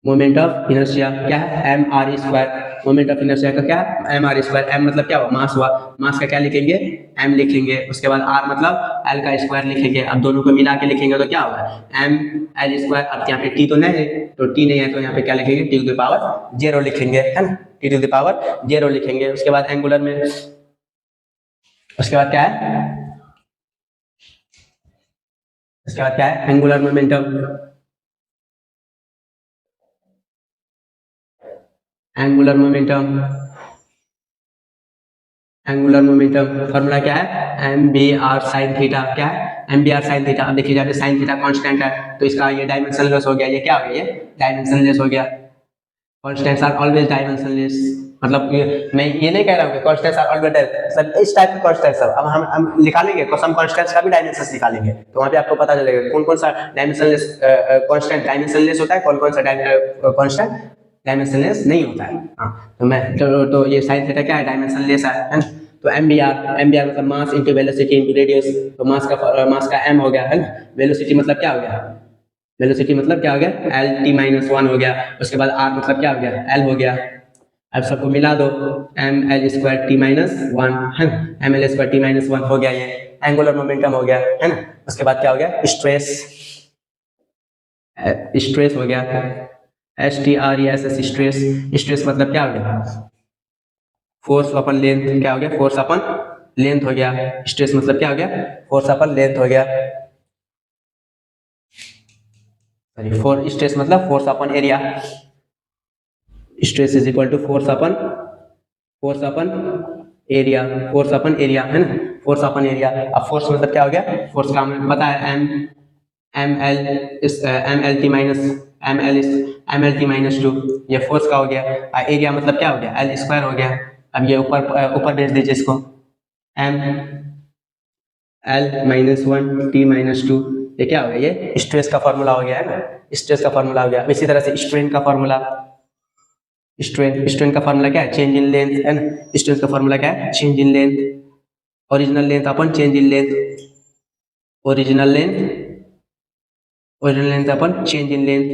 moment of inertia क्या है, M R square. Moment of inertia का क्या है, एम आर स्क्वायर। एम मतलब क्या हुआ, मास हुआ, मास का क्या लिखेंगे, एम लिखेंगे। उसके बाद आर मतलब एल का स्क्वायर लिखेंगे। अब दोनों को मिला के लिखेंगे तो क्या होगा, एम एल स्क्वायर। अब यहाँ पे टी तो नहीं है, तो टी नहीं है तो यहाँ पे क्या लिखेंगे, T to the power zero लिखेंगे है ना, T to the power zero लिखेंगे। उसके बाद एंगुलर में, उसके बाद क्या है, उसके बाद क्या है, angular momentum, angular momentum, angular momentum formula क्या है, M V R sine theta, क्या है M V R sine theta. अब देखिए जब साइन थीटा कांस्टेंट है तो इसका ये डायमेंशनलेस हो गया, ये क्या हो गया, ये डायमेंशनलेस हो गया। कांस्टेंट्स आर ऑलवेज डायमेंशनलेस, मतलब मैं ये नहीं कह रहा हूँ कि कांस्टेंट्स आर ऑलवेज सब इस टाइप के कांस्टेंट्स सब। अब हम निकालेंगे सम कांस्टेंट्स का भी डायमेंशंस निकालेंगे तो वहां पे आपको पता चलेगा कौन कौन सा डायमेंशनलेस कांस्टेंट डायमेंशनलेस होता है, कौन कौन सा कांस्टेंट डायमेंशनलेस नहीं होता है। हाँ तो ये साइन थीटा क्या है, डायमेंशनलेस है ना। तो एम बी आर मतलब mass into velocity into radius, तो मास का एम हो गया है ना, वेलोसिटी मतलब क्या हो गया, वेलोसिटी मतलब क्या हो गया, एल टी माइनस वन हो गया। उसके बाद आर मतलब क्या हो गया, एल हो गया। अब सबको मिला दो, M L square T minus one है ना, M L square T minus one हो गया, ये एंगुलर मोमेंटम हो गया है ना। उसके बाद क्या हो गया, स्ट्रेस, स्ट्रेस हो गया, S T R S S, stress. Stress मतलब क्या हो गया, फोर्स अपन लेंथ, क्या हो गया, फोर्स अपन लेंथ हो गया। स्ट्रेस मतलब क्या हो गया, फोर्स अपन लेंथ हो गया, सॉरी फोर स्ट्रेस मतलब force upon area. Stress is equal to force upon area, force upon area है ना, फोर्स अपन एरिया। अब फोर्स मतलब क्या हो गया, फोर्स का हमें पता है M L T minus two, ये फोर्स का हो गया। एरिया मतलब क्या हो गया, एल स्क्वायर हो गया। अब ये ऊपर भेज दीजिए इसको, M L minus one T minus two, ये क्या हो गया, ये स्ट्रेस का फॉर्मूला हो गया है ना, स्ट्रेस का फॉर्मूला हो गया। इसी तरह से स्ट्रेन का फॉर्मूला, स्ट्रेन का फॉर्मूला क्या है, चेंज इन लेंथ है ना। स्ट्रेन का फॉर्मूला क्या है, change in length, original length upon change in length, original length upon change in length,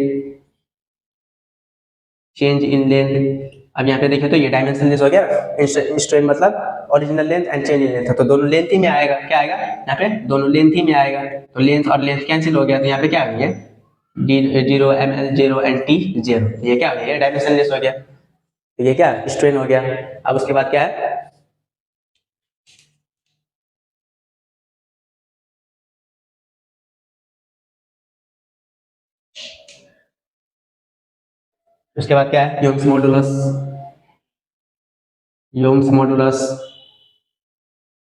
change in length. अब यहाँ पे देखें तो ये डायमेंशनलेस हो गया, स्ट्रेन मतलब original length and change in length, तो दोनों लेंथ ही में आएगा, क्या आएगा यहाँ पे, दोनों लेंथ ही में आएगा। तो लेंथ और लेंथ कैंसिल हो गया, तो यहाँ पे क्या आ गया, zero M L zero and T zero, ये क्या हो गया, डायमेंशनलेस हो गया। तो ये क्या स्ट्रेन हो गया। अब उसके बाद क्या है, उसके बाद क्या है, योंग्स मॉडुलस, योंग्स मॉडुलस,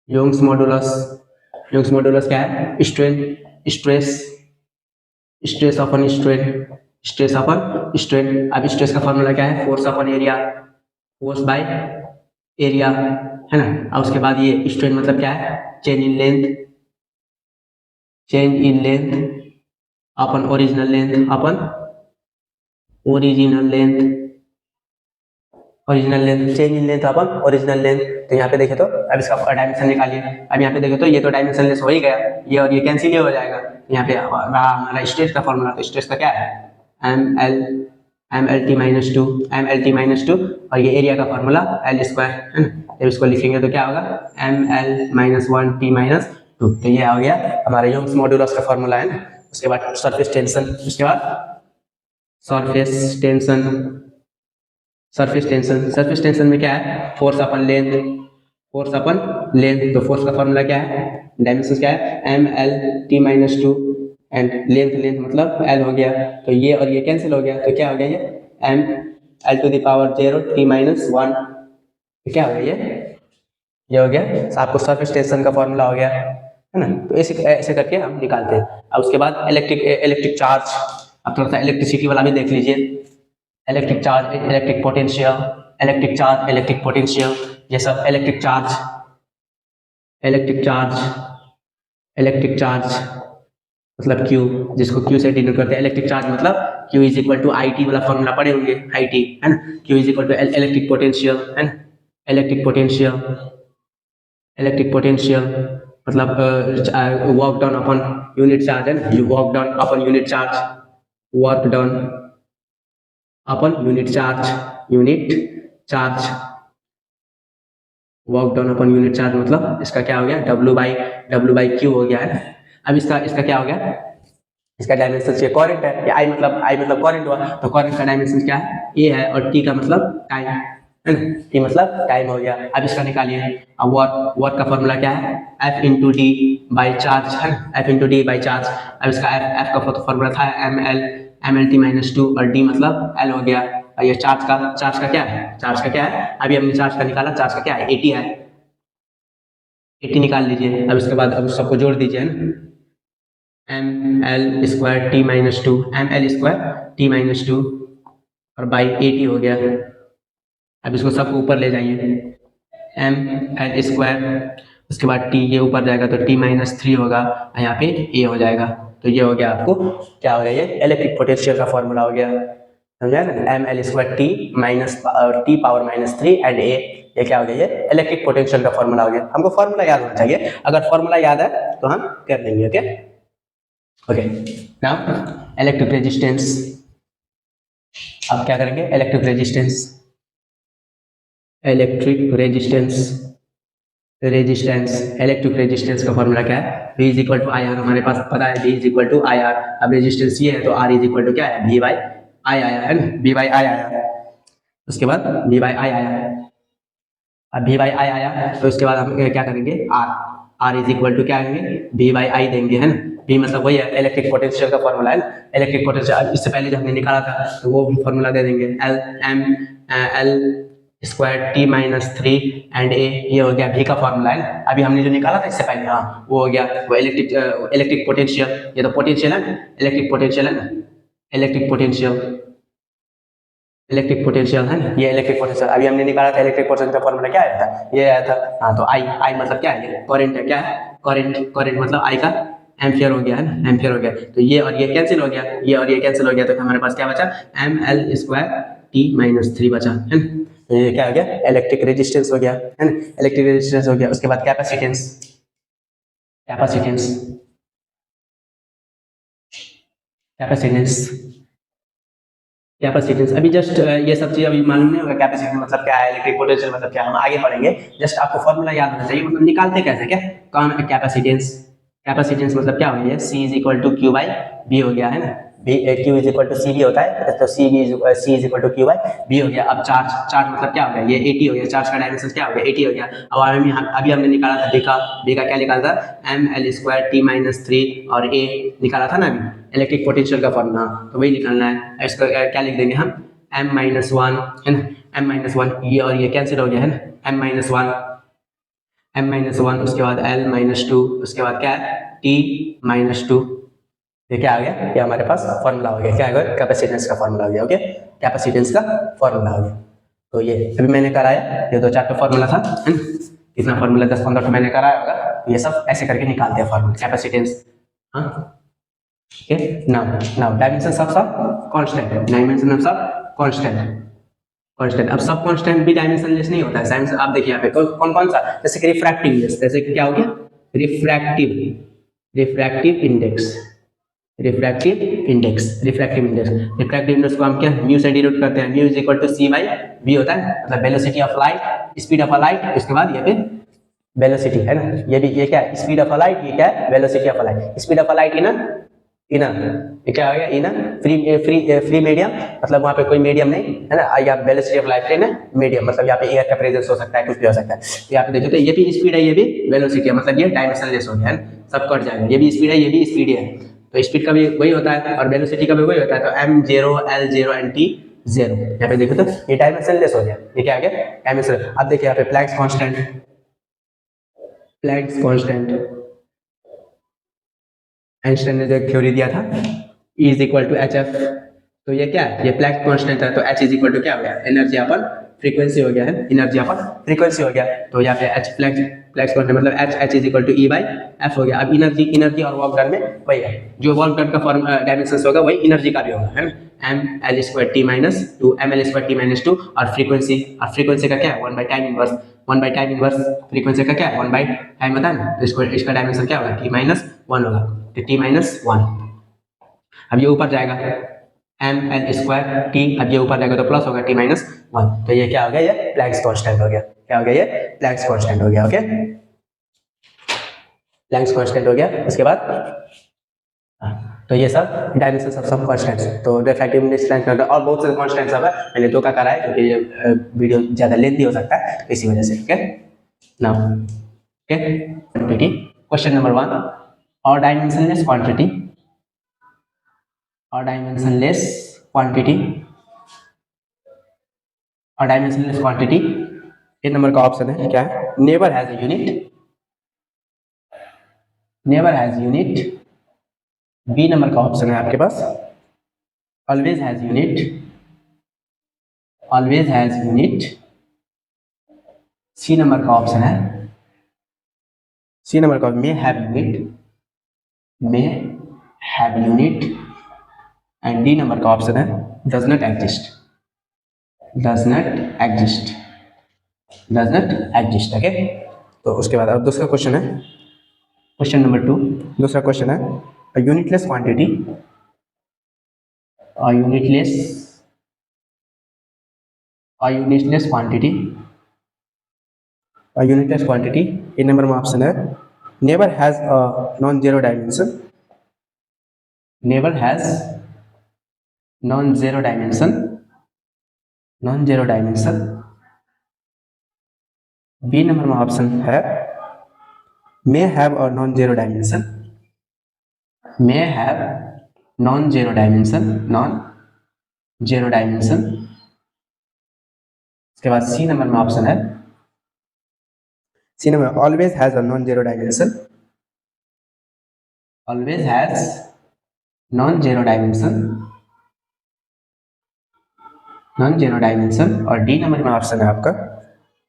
योंग्स मॉडुलस, योंग्स मॉडुलस क्या है, स्ट्रेन, स्ट्रेस, स्ट्रेस अपन स्ट्रेन, स्ट्रेस अपन स्ट्रेन। अब स्ट्रेस का फॉर्मूला क्या है, force upon area, force by area है ना। अब उसके बाद ये स्ट्रेन मतलब क्या है, change in length, change in length upon original length, upon original length, original length, change in length upon original length. तो यहाँ पे देखे तो अब इसका डायमेंशन निकालिए। अब यहाँ पे देखे तो ये तो डायमेंशनलेस हो ही गया, ये और ये कैंसिल ही हो जाएगा। यहाँ पे रहा हमारा स्ट्रेस का फॉर्मूला, तो स्ट्रेस का क्या है, M L T minus two, M L T minus two, और ये एरिया का फॉर्मूला एल स्क्वायर है ना। जब इसको लिखेंगे तो क्या होगा, M L minus one T minus two. तो ये आ गया हमारा योंग्स मॉडुलस का फॉर्मूला है ना। उसके बाद सरफेस टेंशन, उसके बाद surface tension, surface tension, surface tension में क्या है, force upon length, force upon length. तो फोर्स का फॉर्मूला क्या है, डायमेंशन क्या है, M L T minus two and length, length मतलब एल हो गया। तो ये और ये कैंसिल हो गया, तो क्या हो गया, ये M L to the power zero T minus one, क्या हो गया, ये हो गया। आपको सरफेस टेंशन का फॉर्मूला हो गया है ना। तो ऐसे ऐसे करके हम निकालते हैं। अब उसके बाद इलेक्ट्रिक चार्ज, अब थोड़ा सा इलेक्ट्रिसिटी वाला भी देख लीजिए, electric charge, electric potential, electric charge, electric potential, ये सब electric charge, electric charge, electric charge मतलब Q, जिसको Q से डिनोट करते हैं। इलेक्ट्रिक चार्ज मतलब Q is equal to I T वाला फॉर्मूला पढ़े होंगे, आई टी है ना। Q is equal to electric potential है ना, इलेक्ट्रिक पोटेंशियल, इलेक्ट्रिक पोटेंशियल मतलब वर्क डन अपन यूनिट चार्ज है ना, वर्क डन अपन यूनिट चार्ज, वर्क डन अपन unit charge, unit charge, work done अपन यूनिट चार्ज मतलब इसका क्या हो गया, W बाई क्यू हो गया है ना। अब इसका क्या हो गया, इसका डायमेंशन ये करंट है, आई मतलब करंट हुआ, तो करंट का डायमेंशन क्या है, ए है, और टी का मतलब टाइम है ना, टी मतलब टाइम हो गया। अब इसका निकालिए। अब वर्क का फॉर्मूला क्या है, F into D by charge है ना, F into D by charge. अब इसका एफ का फॉर्मूला था M L T minus two, और डी मतलब एल हो गया। और ये चार्ज का क्या है, चार्ज का क्या है, अभी हमने चार्ज का निकाला, चार्ज का क्या है 80 है, 80 निकाल लीजिए। अब इसके बाद अब सबको जोड़ दीजिए है ना, M L square T minus two, M L square T minus two और बाई 80 हो गया। अब इसको सबको ऊपर ले जाइए, एम एल स्क्वायर, उसके बाद टी ये ऊपर जाएगा तो टी माइनस थ्री होगा, यहाँ पे ए हो जाएगा। तो ये हो गया आपको क्या हो गया, ये इलेक्ट्रिक पोटेंशियल का फॉर्मूला हो गया, समझा ना, M L square T minus T power minus three and A, ये क्या हो गया, ये इलेक्ट्रिक पोटेंशियल का फॉर्मूला हो गया। हमको फॉर्मूला याद होना चाहिए, अगर फॉर्मूला याद है तो हम कर लेंगे। Okay okay, now electric resistance, अब क्या करेंगे, electric resistance, electric electric resistance का फॉर्मूला क्या है, V is equal to I R, हमारे पास पता है V is equal to I R. अब रेजिस्टेंस ये है तो R इज इक्वल टू क्या है, V बाई आई आया है ना, V बाई आई आया, उसके बाद V बाई आई आया, अब V बाई आई आया तो उसके बाद हम क्या करेंगे, R इज इक्वल टू क्या करेंगे, V बाई आई देंगे है ना, V मतलब वही है इलेक्ट्रिक पोटेंशियल का फॉर्मूला है ना, इलेक्ट्रिक पोटेंशियल इससे पहले जो हमने निकाला था तो वो फॉर्मूला दे देंगे, L square T minus three and A, ये हो गया V का फॉर्मूला है। अभी हमने जो निकाला था इससे पहले, हाँ वो हो गया, वो इलेक्ट्रिक पोटेंशियल, ये तो पोटेंशियल है ना, इलेक्ट्रिक पोटेंशियल है ना, इलेक्ट्रिक पोटेंशियल है ना, ये इलेक्ट्रिक पोटेंशियल अभी हमने निकाला था। इलेक्ट्रिक पोटेंशियल का फॉर्मूला क्या आया था, ये आया था, हाँ तो आई मतलब क्या है, ये करंट है, क्या है करंट मतलब आई का एम्पियर हो गया है ना, एम्पियर हो गया, तो ये और ये कैंसिल हो गया, ये और ये कैंसिल हो गया, तो हमारे पास क्या बचा, M L square T minus three बचा है ना, तो ये क्या हो गया, इलेक्ट्रिक रेजिस्टेंस हो गया है ना, इलेक्ट्रिक रेजिस्टेंस हो गया। उसके बाद कैपेसिटेंस, कैपेसिटेंस अभी जस्ट ये सब चीज अभी मालूम नहीं होगा, कैपेसिटेंस मतलब क्या है, इलेक्ट्रिक पोटेंशियल मतलब क्या, हम आगे पढ़ेंगे, जस्ट आपको फॉर्मूला याद होना चाहिए, मतलब निकालते कैसे, क्या कौन कैपेसिटेंस मतलब क्या हो गया, C is equal to Q by B हो गया है ना, Q is equal to C B होता है, तो C is equal to Q by B हो गया। अब चार्ज मतलब क्या हो गया, ये 80 हो गया, चार्ज का डायमेंशन क्या हो गया, 80 हो गया। अब अभी हमने निकाला था बी का क्या निकाला था, M L square T minus three और ए निकाला था ना अभी, इलेक्ट्रिक पोटेंशियल का फॉर्मूला, तो वही निकालना है। इसका क्या लिख देंगे हम, एम माइनस वन है ना, एम माइनस वन, ये और ये कैंसिल हो गया है ना, एम माइनस वन, उसके बाद एल माइनस टू, उसके बाद क्या है टी माइनस टू, ये क्या आ गया, ये हमारे पास फॉर्मूला हो गया, क्या है, कैपेसिटेंस का फॉर्मूला हो गया। ओके, कैपेसिटेंस का फॉर्मूला हो गया। तो ये अभी मैंने कराया, ये 2-4 का फॉर्मूला था है ना, इतना फॉर्मूला 10-15 मैंने कराया होगा, ये सब ऐसे करके निकालते हैं फॉर्मूला कैपेसिटेंस। हाँ ओके, नाउ डायमेंशन ऑफ सब कांस्टेंट, डायमेंशन ऑफ सब कांस्टेंट। अब सब कांस्टेंट भी डायमेंशनलेस नहीं होता है साइंस, आप देखिए यहाँ पे कौन कौन सा, जैसे कि रिफ्रैक्टिवनेस, जैसे क्या हो गया, रिफ्रैक्टिव इंडेक्स को हम क्या म्यू से डिनोट करते हैं, mu is equal to C by V होता है, मतलब velocity of light, speed of a light, इसके बाद ये पे वेलोसिटी है ना, ये भी ये क्या है, स्पीड ऑफ अ लाइट, ये क्या है, velocity of a light, speed of a light in ये क्या हो गया, इन फ्री मीडियम, मतलब वहाँ पे कोई मीडियम नहीं है ना, या velocity of light in medium, मतलब यहाँ पे एयर का प्रेजेंस हो सकता है, कुछ भी हो सकता है। तो यहाँ पे देखो तो ये भी स्पीड है, ये भी वेलोसिटी है, मतलब ये डायमेंशनलेस हो गया है, सब कट जाएगा, ये भी स्पीड है, ये भी स्पीड है, तो स्पीड का भी वही होता है और वेलोसिटी का भी वही होता है, तो m zero l zero and t zero, यहाँ पे देखो तो ये डायमेंशनलेस हो गया, ये क्या आ गया, डायमेंशन। अब देखिए यहाँ पे प्लैंक्स कांस्टेंट आइंस्टाइन ने जो थ्योरी दिया था, E is equal to H F, तो ये क्या है, ये प्लैंक्स कांस्टेंट है, तो H इज इक्वल टू क्या हो गया, एनर्जी अपन फ्रीक्वेंसी हो गया है, एनर्जी अपन फ्रीक्वेंसी हो गया, तो यहाँ पे H प्लैंक्स कांस्टेंट मतलब H is equal to E by F हो गया। अब एनर्जी और वर्क डन में वही है, जो वर्क डन का फॉर्म डायमेंशन होगा वही एनर्जी का भी होगा है ना, M L square T minus two, और फ्रीक्वेंसी का क्या है, 1 बाई टाइम इनवर्स, फ्रीक्वेंसी का क्या है 1 बाई टाइम होता है ना, तो इसका डायमेंशन क्या होगा, t माइनस वन होगा, तो t माइनस वन। अब ये ऊपर जाएगा एम एल स्क्वायर टी, अब ये ऊपर जाएगा तो प्लस होगा t माइनस वन, तो ये क्या हो गया, ये प्लैंक्स कांस्टेंट हो गया, क्या हो गया, ये प्लैंक्स कांस्टेंट हो गया। ओके, प्लैंक्स कांस्टेंट हो गया। उसके बाद तो ये सब डायमेंशन ऑफ सब कांस्टेंट्स, तो रिफ्रैक्टिव इंडेक्स और बहुत सारे कांस्टेंट्स सब है, मैंने 2 का करा है क्योंकि ये वीडियो ज़्यादा लेंथी हो सकता है, तो इसी वजह से। Okay, now okay, quantity question number 1, और डायमेंशनलेस क्वांटिटी और डायमेंशनलेस क्वांटिटी, एक नंबर का ऑप्शन है क्या है, never has a unit, never has unit. B number का ऑप्शन है आपके पास always has unit, always has unit. C number का ऑप्शन है, सी नंबर का may have unit, may have unit. And D number का ऑप्शन है does not exist, does not exist, does not exist. Okay, तो उसके बाद अब दूसरा क्वेश्चन है, क्वेश्चन नंबर 2। दूसरा क्वेश्चन है unitless quantity, unitless, unitless quantity, unitless quantity. एक नंबर में ऑप्शन है never has a non zero dimension, never has non zero dimension, non zero dimension. B number में ऑप्शन है may have a non zero dimension, may have non zero dimension, non zero dimension. उसके बाद C number में option है, C number always has a non zero dimension, always has non zero dimension, non zero dimension. और D number में option है आपका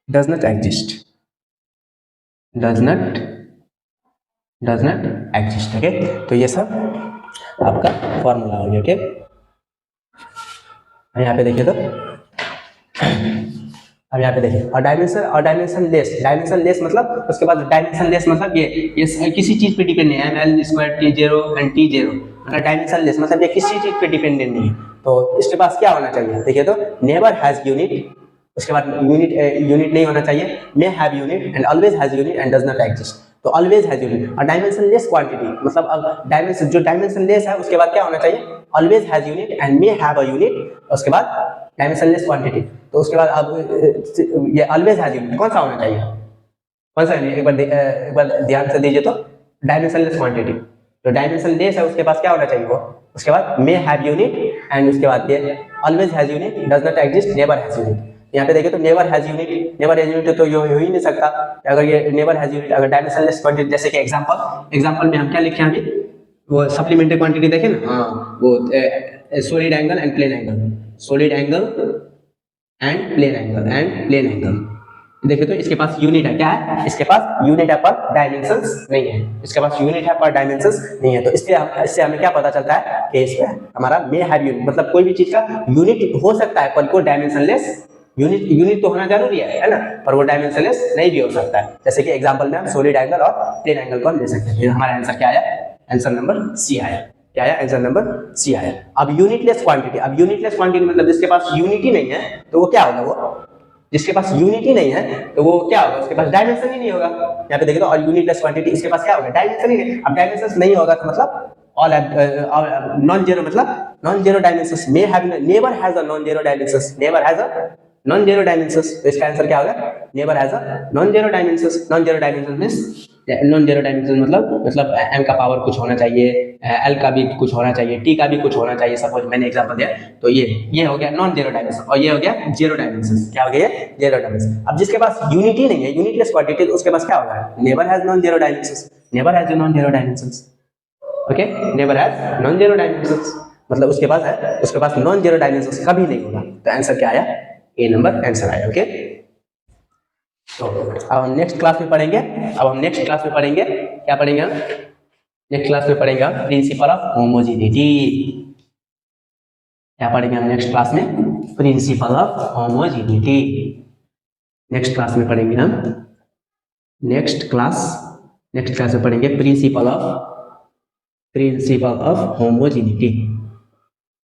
does not exist, does not, does not exist. Okay, तो ये सब आपका फॉर्मूला हो गया। ओके, यहाँ पे देखिए, तो अब यहाँ पे देखिए, और डायमेंशन, और डायमेंशन लेस, डायमेंशन लेस मतलब उसके बाद डायमेंशन लेस मतलब ये किसी चीज पे डिपेंड नहीं है, L square T zero and T zero, मतलब डायमेंशन लेस मतलब ये किसी चीज पे डिपेंडेंट नहीं है। तो इसके पास क्या होना चाहिए, देखिए तो नेवर हैज यूनिट, उसके बाद यूनिट, यूनिट नहीं होना चाहिए, मे have unit and always has unit and does not exist. तो ऑलवेज हैज यूनिट और डायमेंशन लेस क्वांटिटी मतलब अब डायमेंशन, जो डायमेंशन लेस है उसके बाद क्या होना चाहिए, always has unit and may have a unit, उसके बाद डायमेंशन लेस क्वांटिटी। तो उसके बाद अब ये ऑलवेज हैज यूनिट कौन सा होना चाहिए, कौन सा, एक बार ध्यान से दीजिए, तो डायमेंशन लेस क्वांटिटी। तो डायमेंशन लेस है उसके पास क्या होना चाहिए वो, उसके बाद मे हैव यूनिट एंड उसके बाद ये always has unit, does not exist, never has unit. यहाँ पे देखिए तो never has unit, never has unit तो ये हो ही नहीं सकता। अगर ये नेवर हैज यूनिट, अगर डायमेंशन लेस क्वांटिटी, जैसे कि एग्जांपल में हम क्या लिखे हैं अभी, वो सप्लीमेंट्री क्वांटिटी देखे ना, हाँ वो solid angle and plane angle, solid angle and plane angle, and plane angle. देखिए तो इसके पास यूनिट है, क्या है, इसके पास यूनिट है पर डायमेंशंस नहीं है, इसके पास यूनिट है पर डायमेंशंस नहीं है। तो इससे हमें क्या पता चलता है कि इसमें हमारा मे हैव यूनिट, मतलब कोई भी चीज का यूनिट हो सकता है पर कोई डायमेंशनलेस, यूनिट तो होना जरूरी है ना, पर वो डायमेंशनलेस नहीं भी हो सकता है। जैसे कि एग्जांपल में हम सॉलिड एंगल और प्लेन एंगल को हम ले सकते हैं। हमारा आंसर क्या आया, आंसर नंबर सी आया, क्या आया, आंसर नंबर सी आया। अब यूनिटलेस क्वांटिटी, अब यूनिटलेस क्वांटिटी मतलब जिसके पास यूनिट ही नहीं है तो वो क्या होगा, वो जिसके पास यूनिट ही नहीं है तो वो क्या होगा, उसके पास डायमेंशन ही नहीं होगा। यहाँ पे देखिए तो और यूनिटलेस क्वांटिटी, इसके पास क्या होगा, डायमेंशन ही नहीं। अब डायमेंशन नहीं होगा तो मतलब ऑल नॉन जीरो, मतलब non zero dimensions, may have, never has a non zero dimensions, never has a non zero dimensions. तो इसका आंसर क्या होगा, never has a non zero dimensions. Non zero dimension means, non zero dimension मतलब M का power कुछ होना चाहिए, L का भी कुछ होना चाहिए, टी का भी कुछ होना चाहिए। सपोज मैंने एग्जांपल दिया, तो ये हो गया नॉन जीरो डायमेंशन और ये हो गया जीरो डायमेंशन। क्या हो गया, जीरो डायमेंशन। अब जिसके पास यूनिट ही नहीं है, यूनिटलेस क्वांटिटी, तो उसके पास क्या होगा, never has non zero dimension, never has non zero dimension. Okay, never has non zero dimension मतलब उसके पास है, उसके पास नॉन जीरो डायमेंशन कभी नहीं होगा। तो आंसर क्या आया, ए नंबर आंसर आया। ओके, तो अब हम नेक्स्ट क्लास में पढ़ेंगे, अब हम नेक्स्ट क्लास में पढ़ेंगे, क्या पढ़ेंगे हम नेक्स्ट क्लास में पढ़ेंगे हम प्रिंसिपल ऑफ होमोजेनिटी। क्या पढ़ेंगे हम नेक्स्ट क्लास में, principle of homogeneity. Next class में पढ़ेंगे हम, नेक्स्ट क्लास में पढ़ेंगे principle of homogeneity,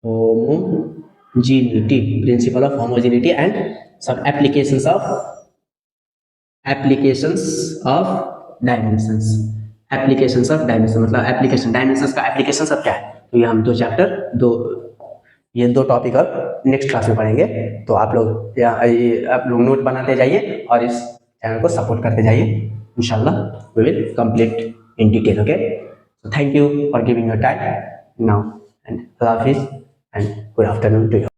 homogeneity, principle of homogeneity and some applications of dimensions, applications of dimension मतलब एप्लीकेशन, डायमेंशंस का एप्लीकेशन सब क्या है। तो ये हम ये दो टॉपिक अब नेक्स्ट क्लास में पढ़ेंगे। तो आप लोग नोट बनाते जाइए और इस चैनल को सपोर्ट करते जाइए। इंशाल्लाह we will complete in detail. Okay, thank you for giving your time now and अल्लाह हाफिज and good afternoon to you.